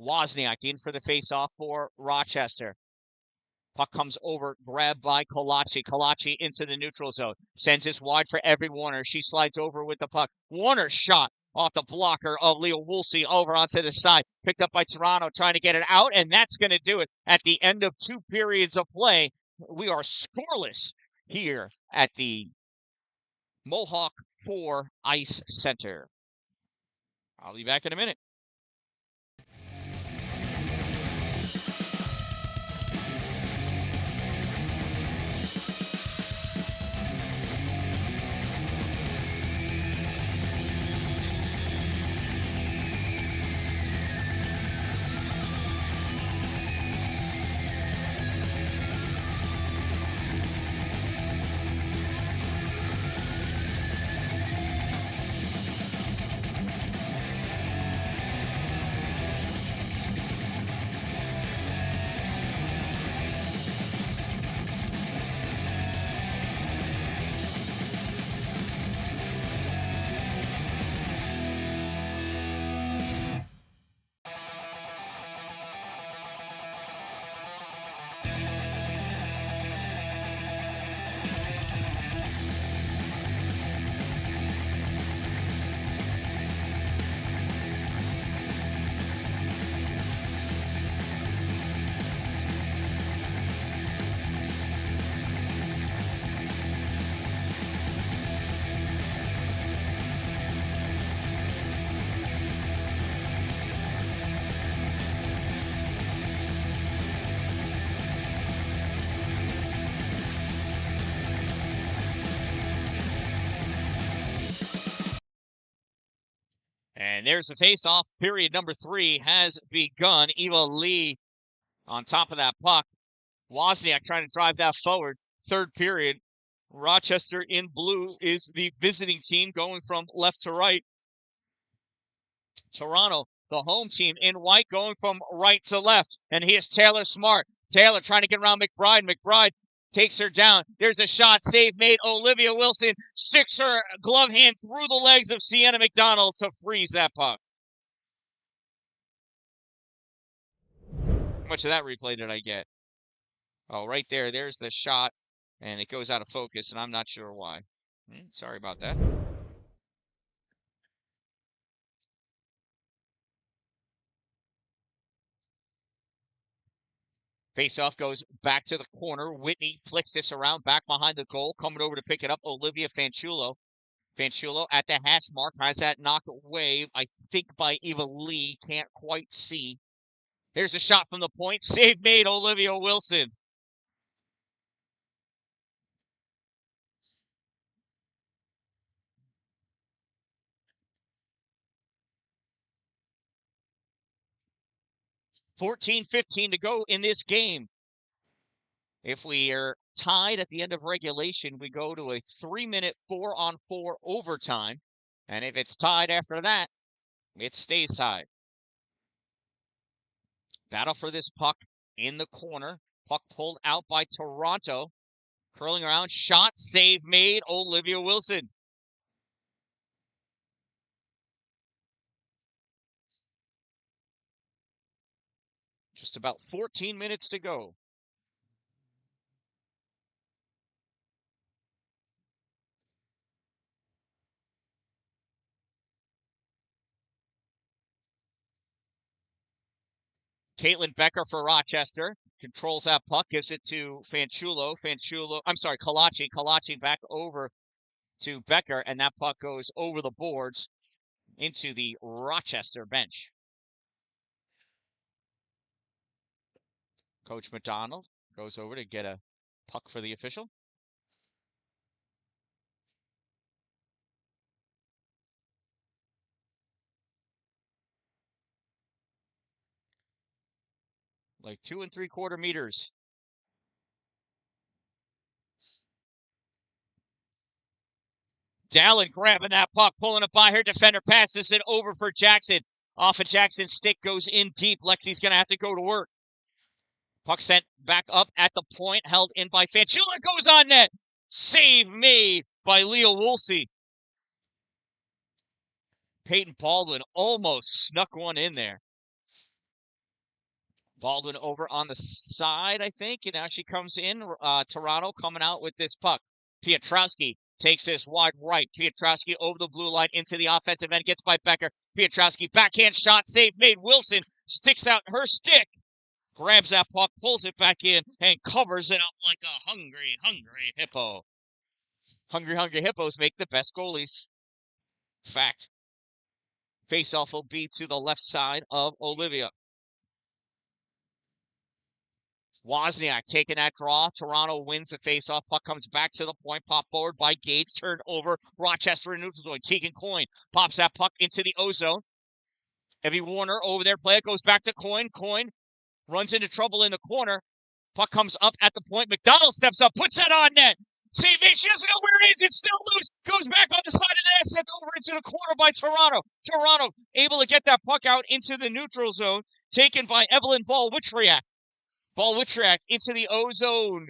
Wozniak in for the face-off for Rochester. Puck comes over, grabbed by Kolachi. Kolachi into the neutral zone. Sends this wide for Evie Warner. She slides over with the puck. Warner shot off the blocker of Leah Woolsey over onto the side. Picked up by Toronto, trying to get it out, and that's going to do it. At the end of 2 periods of play, we are scoreless here at the Mohawk 4 Ice Center. I'll be back in a minute. And there's the face-off. Period number 3 has begun. Eva Lee on top of that puck. Wozniak trying to drive that forward. Third period. Rochester in blue is the visiting team going from left to right. Toronto, the home team, in white going from right to left. And here's Taylor Smart. Taylor trying to get around McBride. McBride takes her down. There's a shot. Save made. Olivia Wilson sticks her glove hand through the legs of Sienna McDonald to freeze that puck. How much of that replay did I get? Oh, right there. There's the shot. And it goes out of focus, and I'm not sure why. Sorry about that. Faceoff goes back to the corner. Whitney flicks this around, back behind the goal. Coming over to pick it up, Olivia Fanchulo. Fanchulo at the hash mark, has that knocked away, I think, by Eva Lee. Can't quite see. Here's a shot from the point. Save made, Olivia Wilson. $14:15 to go in this game. If we are tied at the end of regulation, we go to a 3-minute 4-on-4 overtime. And if it's tied after that, it stays tied. Battle for this puck in the corner. Puck pulled out by Toronto. Curling around, shot, save made, Olivia Wilson. Just about 14 minutes to go. Caitlin Becker for Rochester. Controls that puck, gives it to Fanchulo. Kalachi. Kalachi back over to Becker, and that puck goes over the boards into the Rochester bench. Coach McDonald goes over to get a puck for the official. Like 2 3/4 meters. Dalin grabbing that puck, pulling it by her defender, passes it over for Jackson. Off of Jackson's stick, goes in deep. Lexi's going to have to go to work. Puck sent back up at the point, held in by Fanchula, goes on net. Save made by Leo Woolsey. Peyton Baldwin almost snuck one in there. Baldwin over on the side, I think, and now she comes in. Toronto coming out with this puck. Pietrowski takes this wide right. Pietrowski over the blue line into the offensive end, gets by Becker. Pietrowski, backhand shot, save made. Wilson sticks out her stick, grabs that puck, pulls it back in, and covers it up like a hungry, hungry hippo. Hungry, hungry hippos make the best goalies. Fact. Face-off will be to the left side of Olivia. Wozniak taking that draw. Toronto wins the faceoff. Puck comes back to the point. Pop forward by Gates. Turned over. Rochester in neutral zone. Tegan Coyne pops that puck into the O-zone. Evie Warner over there. Play it goes back to Coyne. Coyne runs into trouble in the corner. Puck comes up at the point. McDonald steps up. Puts that on net. Save it. She doesn't know where it is. It's still loose. Goes back on the side of the net. Sent over into the corner by Toronto. Toronto able to get that puck out into the neutral zone. Taken by Evelyn Ball-Witriak. Ball-Witriak into the O-zone.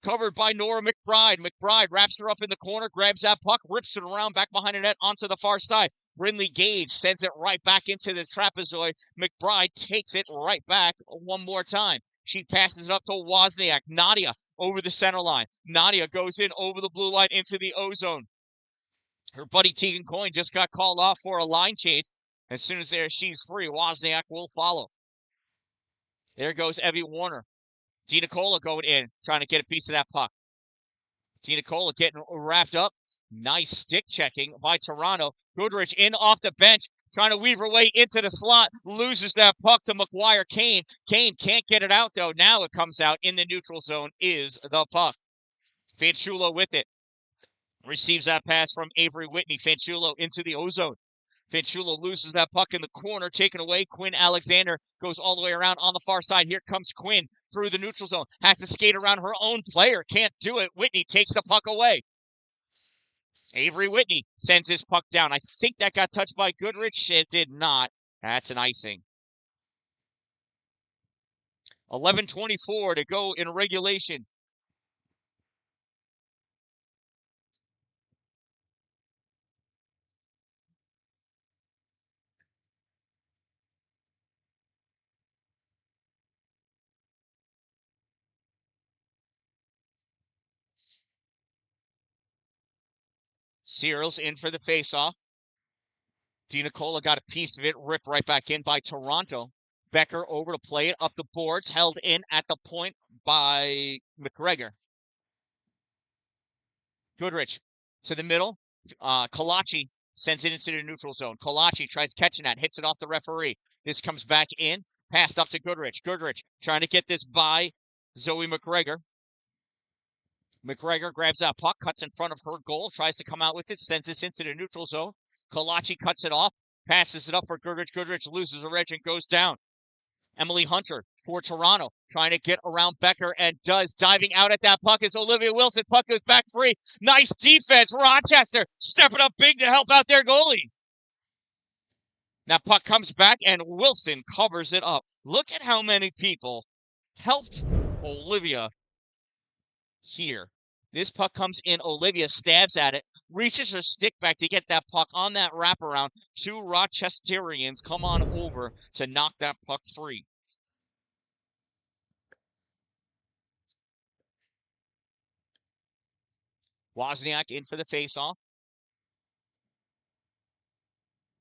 Covered by Nora McBride. McBride wraps her up in the corner, grabs that puck, rips it around back behind the net onto the far side. Brindley Gage sends it right back into the trapezoid. McBride takes it right back one more time. She passes it up to Wozniak. Nadia over the center line. Nadia goes in over the blue line into the O-zone. Her buddy Tegan Coyne just got called off for a line change. As soon as she's free, Wozniak will follow. There goes Evie Warner. Dina Cola going in, trying to get a piece of that puck. Dina Cola getting wrapped up. Nice stick checking by Toronto. Goodrich in off the bench, trying to weave her way into the slot. Loses that puck to McGuire Kane. Kane can't get it out, though. Now it comes out in the neutral zone is the puck. Fanchulo with it. Receives that pass from Avery Whitney. Fanchulo into the O-zone. Fanchulo loses that puck in the corner, taken away. Quinn Alexander goes all the way around on the far side. Here comes Quinn through the neutral zone. Has to skate around her own player. Can't do it. Whitney takes the puck away. Avery Whitney sends his puck down. I think that got touched by Goodrich. It did not. That's an icing. 11:24 to go in regulation. Searles in for the faceoff. Dina Cola got a piece of it, ripped right back in by Toronto. Becker over to play it up the boards, held in at the point by McGregor. Goodrich to the middle. Kalachi sends it into the neutral zone. Kalachi tries catching that, hits it off the referee. This comes back in, passed up to Goodrich. Goodrich trying to get this by Zoe McGregor. McGregor grabs that puck, cuts in front of her goal, tries to come out with it, sends this into the neutral zone. Kalachi cuts it off, passes it up for Goodrich. Goodrich loses the edge and goes down. Emily Hunter for Toronto, trying to get around Becker and does. Diving out at that puck is Olivia Wilson. Puck goes back free. Nice defense. Rochester stepping up big to help out their goalie. That puck comes back and Wilson covers it up. Look at how many people helped Olivia here. This puck comes in. Olivia stabs at it, reaches her stick back to get that puck on that wraparound. Two Rochesterians come on over to knock that puck free. Wozniak in for the faceoff.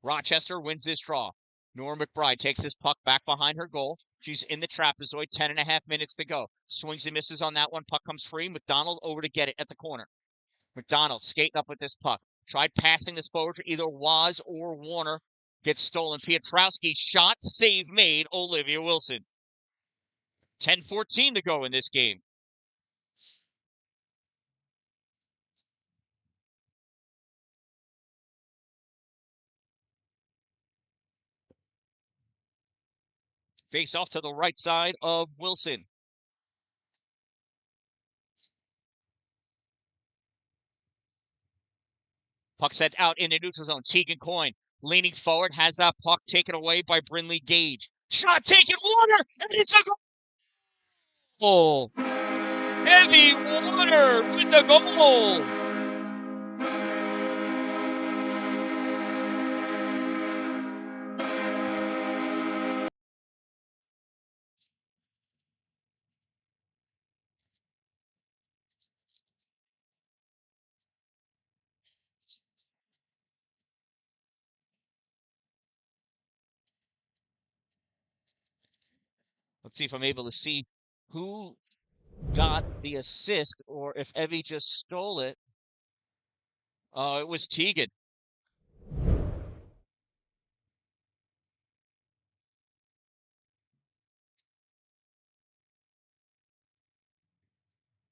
Rochester wins this draw. Nora McBride takes this puck back behind her goal. She's in the trapezoid, 10.5 minutes to go. Swings and misses on that one. Puck comes free. McDonald over to get it at the corner. McDonald skating up with this puck. Tried passing this forward for either Waz or Warner. Gets stolen. Pietrowski shot, save made. Olivia Wilson. 10:14 to go in this game. Face off to the right side of Wilson. Puck sent out in the neutral zone. Tegan Coyne leaning forward, has that puck taken away by Brinley Gage. Shot taken, Warner, and it's a goal. Heavy Warner with the goal. Let's see if I'm able to see who got the assist or if Evie just stole it. Oh, it was Tegan.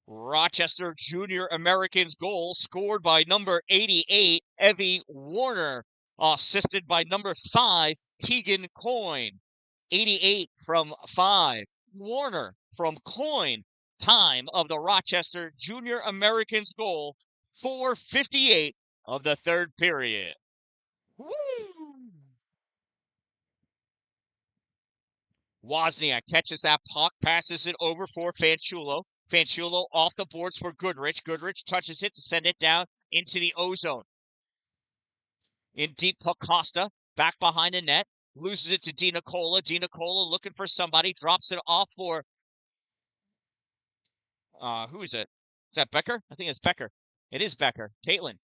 Rochester Junior Americans goal scored by number 88, Evie Warner, assisted by number 5, Tegan Coyne. 88 from 5, Warner from Coyne. Time of the Rochester Junior Americans goal, 4:58 of the third period. Woo! Wozniak catches that puck, passes it over for Fanchulo. Fanchulo off the boards for Goodrich. Goodrich touches it to send it down into the O-zone. In deep, Costa back behind the net. Loses it to DiNicola. DiNicola looking for somebody. Drops it off for... who is it? Is that Becker? I think it's Becker. It is Becker. Caitlin.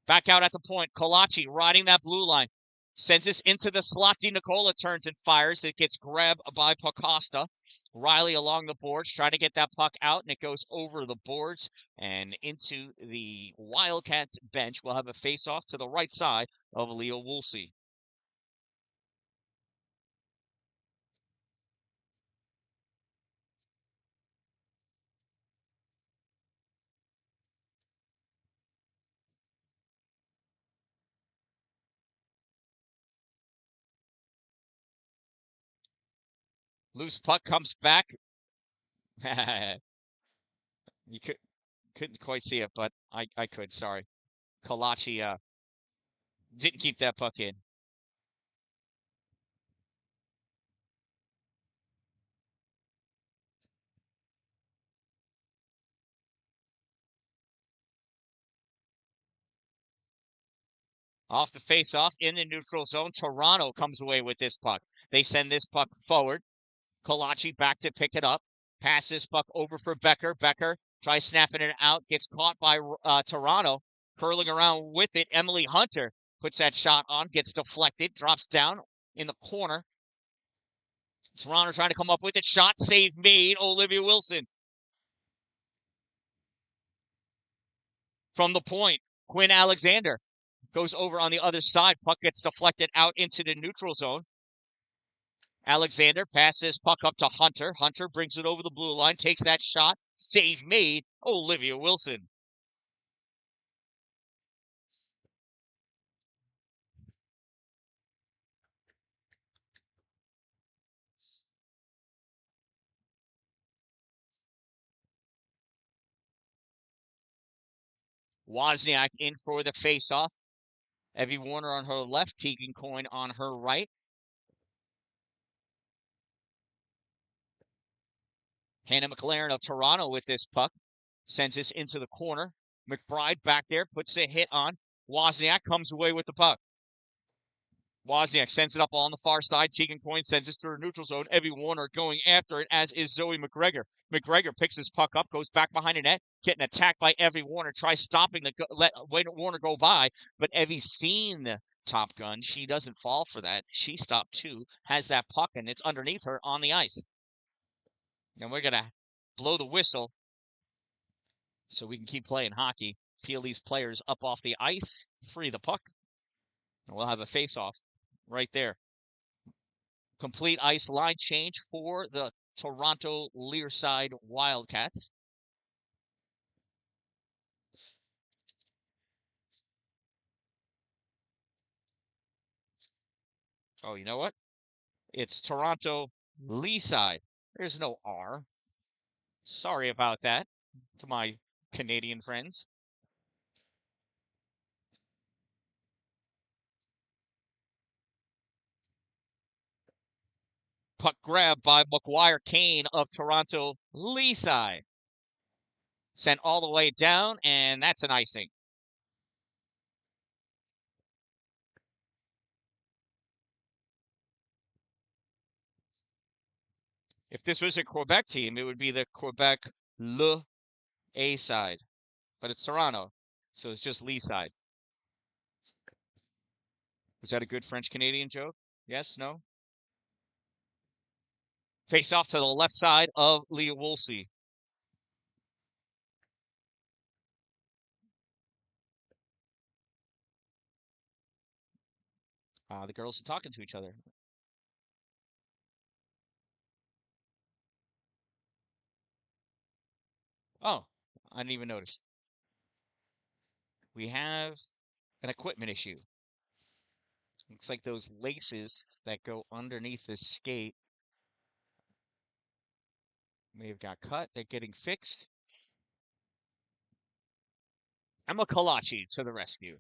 Back out at the point. Kolachi riding that blue line. Sends this into the slot. DiNicola turns and fires. It gets grabbed by Costa. Riley along the boards trying to get that puck out, and it goes over the boards and into the Wildcats bench. We'll have a face-off to the right side of Leo Woolsey. Loose puck comes back. You couldn't quite see it, but I could. Sorry. Kolachi didn't keep that puck in. Off the face-off in the neutral zone, Toronto comes away with this puck. They send this puck forward. Kolachi back to pick it up. Pass this puck over for Becker. Becker tries snapping it out. Gets caught by Toronto. Curling around with it. Emily Hunter puts that shot on. Gets deflected. Drops down in the corner. Toronto trying to come up with it. Shot save made. Olivia Wilson. From the point, Quinn Alexander goes over on the other side. Puck gets deflected out into the neutral zone. Alexander passes puck up to Hunter. Hunter brings it over the blue line, takes that shot. Save made. Olivia Wilson. Wozniak in for the faceoff. Evie Warner on her left, Tegan Coyne on her right. Hannah McLaren of Toronto with this puck. Sends this into the corner. McBride back there, puts a hit on. Wozniak comes away with the puck. Wozniak sends it up on the far side. Tegan Coyne sends it through a neutral zone. Evie Warner going after it, as is Zoe McGregor. McGregor picks his puck up, goes back behind the net, getting attacked by Evie Warner. Tries stopping let Warner go by, but Evie's seen Top Gun. She doesn't fall for that. She stopped too, has that puck, and it's underneath her on the ice. And we're going to blow the whistle so we can keep playing hockey. Peel these players up off the ice, free the puck, and we'll have a face-off right there. Complete ice line change for the Toronto Leaside Wildcats. Oh, you know what? It's Toronto Leaside. There's no R. Sorry about that to my Canadian friends. Puck grab by McGuire Kane of Toronto Leaside. Sent all the way down, and that's an icing. If this was a Quebec team, it would be the Quebec Le A side. But it's Toronto, so it's just Leaside. Was that a good French-Canadian joke? Yes? No? Face off to the left side of Leah Woolsey. The girls are talking to each other. Oh, I didn't even notice. We have an equipment issue. Looks like those laces that go underneath the skate may have got cut. They're getting fixed. Emma Kalachi to the rescue.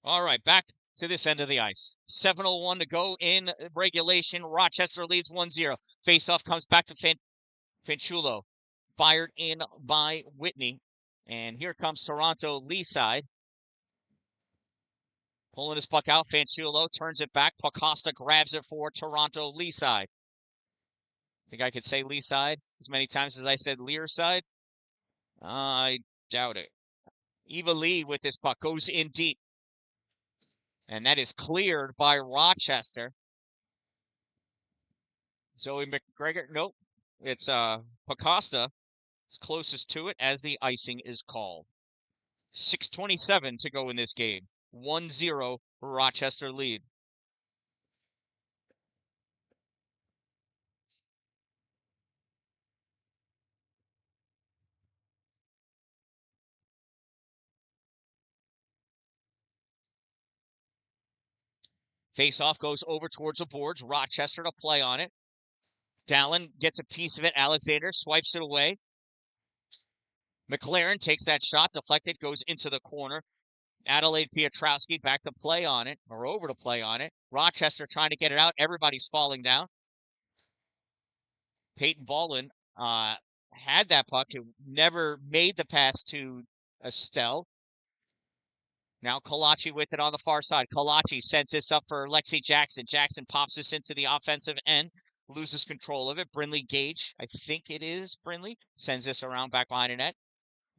All right, back to this end of the ice. 7:01 to go in regulation. Rochester leads 1-0. Faceoff comes back to Fanchulo. Fired in by Whitney. And here comes Toronto Leaside. Pulling his puck out. Fanchulo turns it back. Pacosta grabs it for Toronto Leaside. Think I could say Leaside as many times as I said Learside? I doubt it. Eva Lee with this puck goes in deep. And that is cleared by Rochester. Zoe McGregor, nope. It's Pacosta closest to it as the icing is called. 6:27 to go in this game. 1-0 Rochester lead. Face-off goes over towards the boards. Rochester to play on it. Dalin gets a piece of it. Alexander swipes it away. McLaren takes that shot, deflected, goes into the corner. Adelaide Piotrowski back to play on it, or over to play on it. Rochester trying to get it out. Everybody's falling down. Peyton Baldwin had that puck. It never made the pass to Estelle. Now Kalachi with it on the far side. Kalachi sends this up for Lexi Jackson. Jackson pops this into the offensive end, loses control of it. Brinley Gage, I think it is Brinley, sends this around back line of net.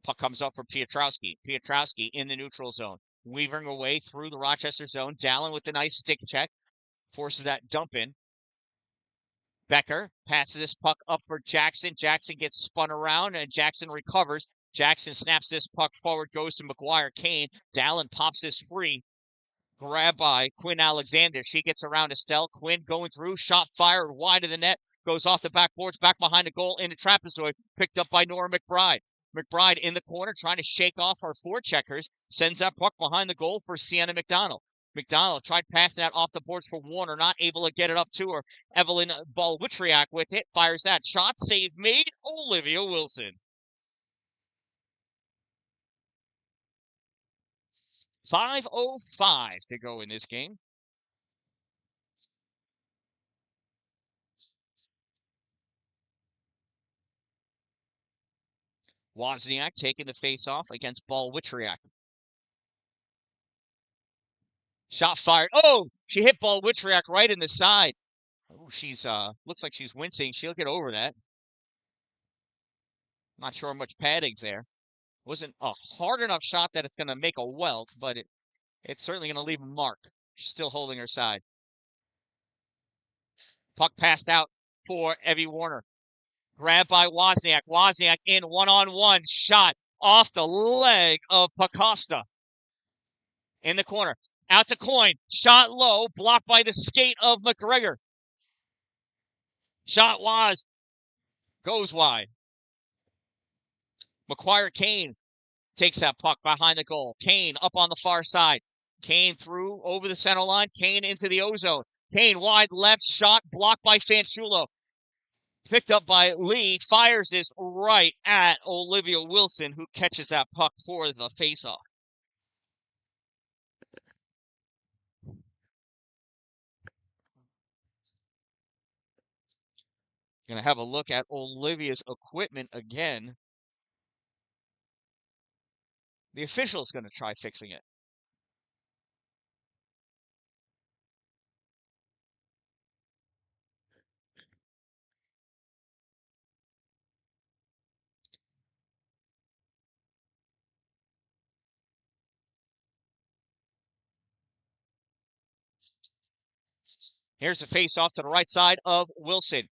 Puck comes up for Piotrowski. Piotrowski in the neutral zone. Weaving away through the Rochester zone. Dalin with the nice stick check. Forces that dump in. Becker passes this puck up for Jackson. Jackson gets spun around and Jackson recovers. Jackson snaps this puck forward, goes to McGuire Kane. Dalin pops this free. Grab by Quinn Alexander. She gets around Estelle. Quinn going through. Shot fired wide of the net. Goes off the backboards, back behind the goal in the trapezoid. Picked up by Nora McBride. McBride in the corner trying to shake off our forecheckers. Sends that puck behind the goal for Sienna McDonald. McDonald tried passing that off the boards for Warner, not able to get it up to her. Evelyn Balwitriak with it, fires that shot, save made, Olivia Wilson. 5:05 to go in this game. Wozniak taking the face-off against Ball-Witriak. Shot fired. Oh, she hit Ball-Witriak right in the side. Oh, she's looks like she's wincing. She'll get over that. Not sure how much padding's there. Wasn't a hard enough shot that it's going to make a welt, but it's certainly going to leave a mark. She's still holding her side. Puck passed out for Evie Warner. Grabbed by Wozniak. Wozniak in one-on-one. Shot off the leg of Pacosta. In the corner. Out to Coyne. Shot low. Blocked by the skate of McGregor. Shot Woz. Goes wide. McGuire Kane takes that puck behind the goal. Kane up on the far side. Kane through over the center line. Kane into the O-zone. Kane wide left shot blocked by Fanchulo. Picked up by Lee. Fires this right at Olivia Wilson, who catches that puck for the faceoff. Going to have a look at Olivia's equipment again. The official's going to try fixing it. Here's the face-off to the right side of Wilson.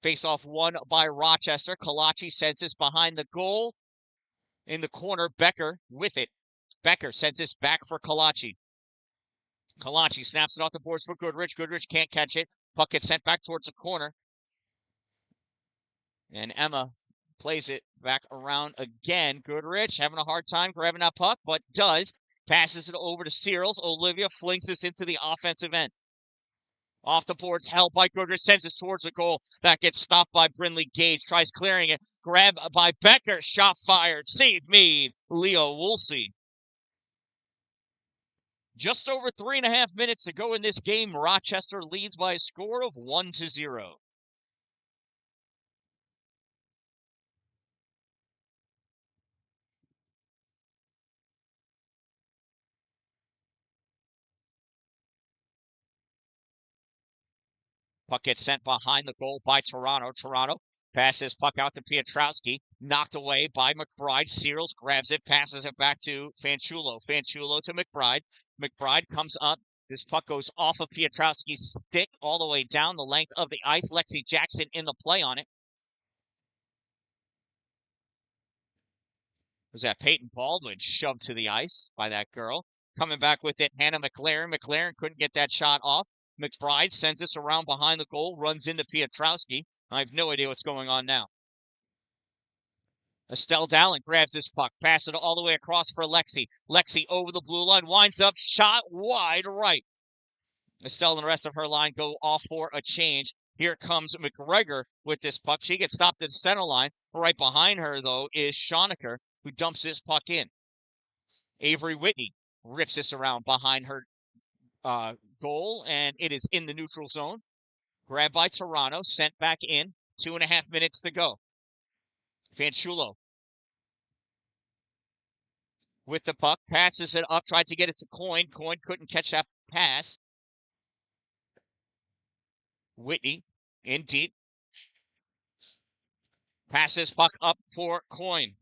Face-off won by Rochester. Kalachi sends this behind the goal. In the corner, Becker with it. Becker sends this back for Kalachi. Kalachi snaps it off the boards for Goodrich. Goodrich can't catch it. Puck gets sent back towards the corner. And Emma plays it back around again. Goodrich having a hard time grabbing that puck, but does. Passes it over to Searles. Olivia flings this into the offensive end. Off the boards, held by Goodrich, sends it towards the goal. That gets stopped by Brinley Gage. Tries clearing it. Grab by Becker. Shot fired. Save made. Leah Woolsey. Just over 3.5 minutes to go in this game. Rochester leads by a score of 1-0. Puck gets sent behind the goal by Toronto. Toronto passes puck out to Pietrowski. Knocked away by McBride. Searles grabs it, passes it back to Fanchulo. Fanchulo to McBride. McBride comes up. This puck goes off of Pietrowski's stick all the way down the length of the ice. Lexi Jackson in the play on it. Was that Peyton Baldwin shoved to the ice by that girl? Coming back with it, Hannah McLaren. McLaren couldn't get that shot off. McBride sends this around behind the goal, runs into Pietrowski. I have no idea what's going on now. Estelle Dallin grabs this puck, passes it all the way across for Lexi. Lexi over the blue line, winds up, shot wide right. Estelle and the rest of her line go off for a change. Here comes McGregor with this puck. She gets stopped at the center line. Right behind her, though, is Schonecker, who dumps this puck in. Avery Whitney rips this around behind her goal, and it is in the neutral zone. Grabbed by Toronto, sent back in. 2.5 minutes to go. Fanchulo with the puck, passes it up, tried to get it to Coyne. Coyne couldn't catch that pass. Whitney in deep. Passes puck up for Coyne.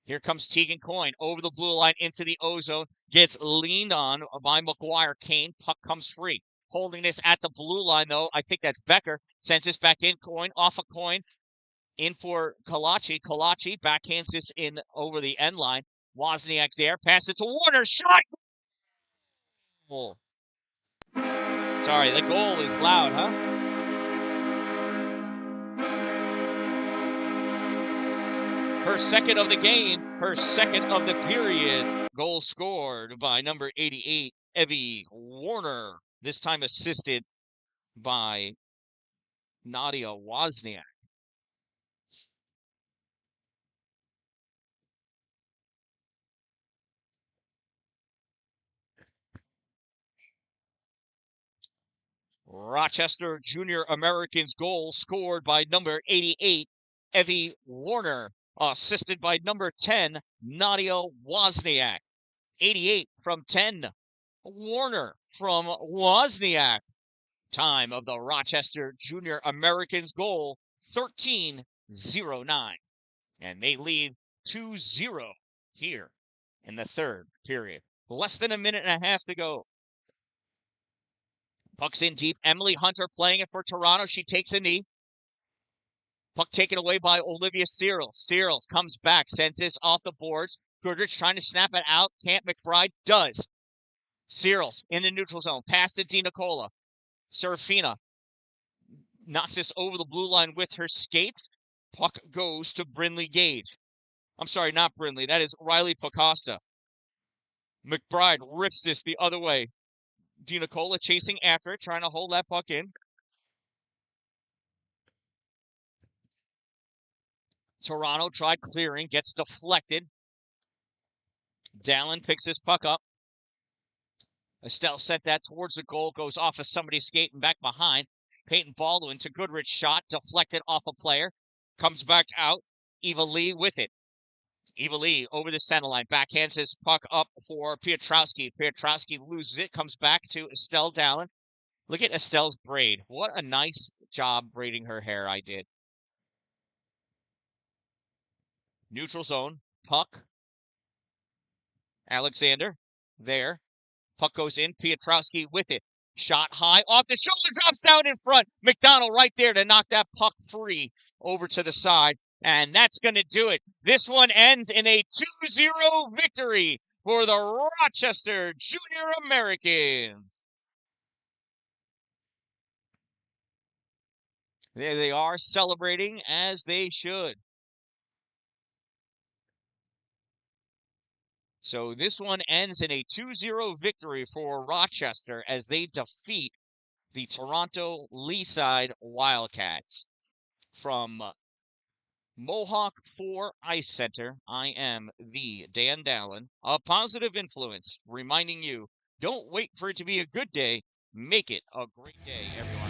Here comes Tegan Coyne over the blue line into the O-zone. Gets leaned on by McGuire Kane. Puck comes free. Holding this at the blue line, though. I think that's Becker. Sends this back in. Coyne off a Coyne. In for Kalachi. Kalachi backhands this in over the end line. Wozniak there. Pass it to Warner. Shot! Oh. Sorry, the goal is loud, huh? Her second of the game, her second of the period. Goal scored by number 88, Evie Warner. This time assisted by Nadia Wozniak. Rochester Junior Americans goal scored by number 88, Evie Warner. assisted by number 10, Nadia Wozniak. 88 from 10, Warner from Wozniak. Time of the Rochester Junior Americans goal, 13:09. And they lead 2-0 here in the third period. Less than a minute and a half to go. Puck's in deep. Emily Hunter playing it for Toronto. She takes a knee. Puck taken away by Olivia Searles. Searles comes back, sends this off the boards. Goodrich trying to snap it out. Can't. McBride does. Searles in the neutral zone. Pass to DiNicola. Serafina knocks this over the blue line with her skates. Puck goes to Brindley Gage. I'm sorry, not Brindley. That is Riley Pacosta. McBride rips this the other way. DiNicola chasing after it, trying to hold that puck in. Toronto tried clearing, gets deflected. Dalin picks this puck up. Estelle sent that towards the goal, goes off of somebody skating back behind. Peyton Baldwin to Goodrich shot, deflected off a player. Comes back out. Eva Lee with it. Eva Lee over the center line. Backhands his puck up for Piotrowski. Piotrowski loses it. Comes back to Estelle Dalin. Look at Estelle's braid. What a nice job braiding her hair I did. Neutral zone. Puck. Alexander. There. Puck goes in. Piotrowski with it. Shot high. Off the shoulder. Drops down in front. McDonald right there to knock that puck free over to the side. And that's going to do it. This one ends in a 2-0 victory for the Rochester Junior Americans. There they are, celebrating as they should. So this one ends in a 2-0 victory for Rochester as they defeat the Toronto Leaside Wildcats. From Mohawk 4 Ice Center, I am the Dan-Dalin, a positive influence, reminding you, don't wait for it to be a good day, make it a great day, everyone.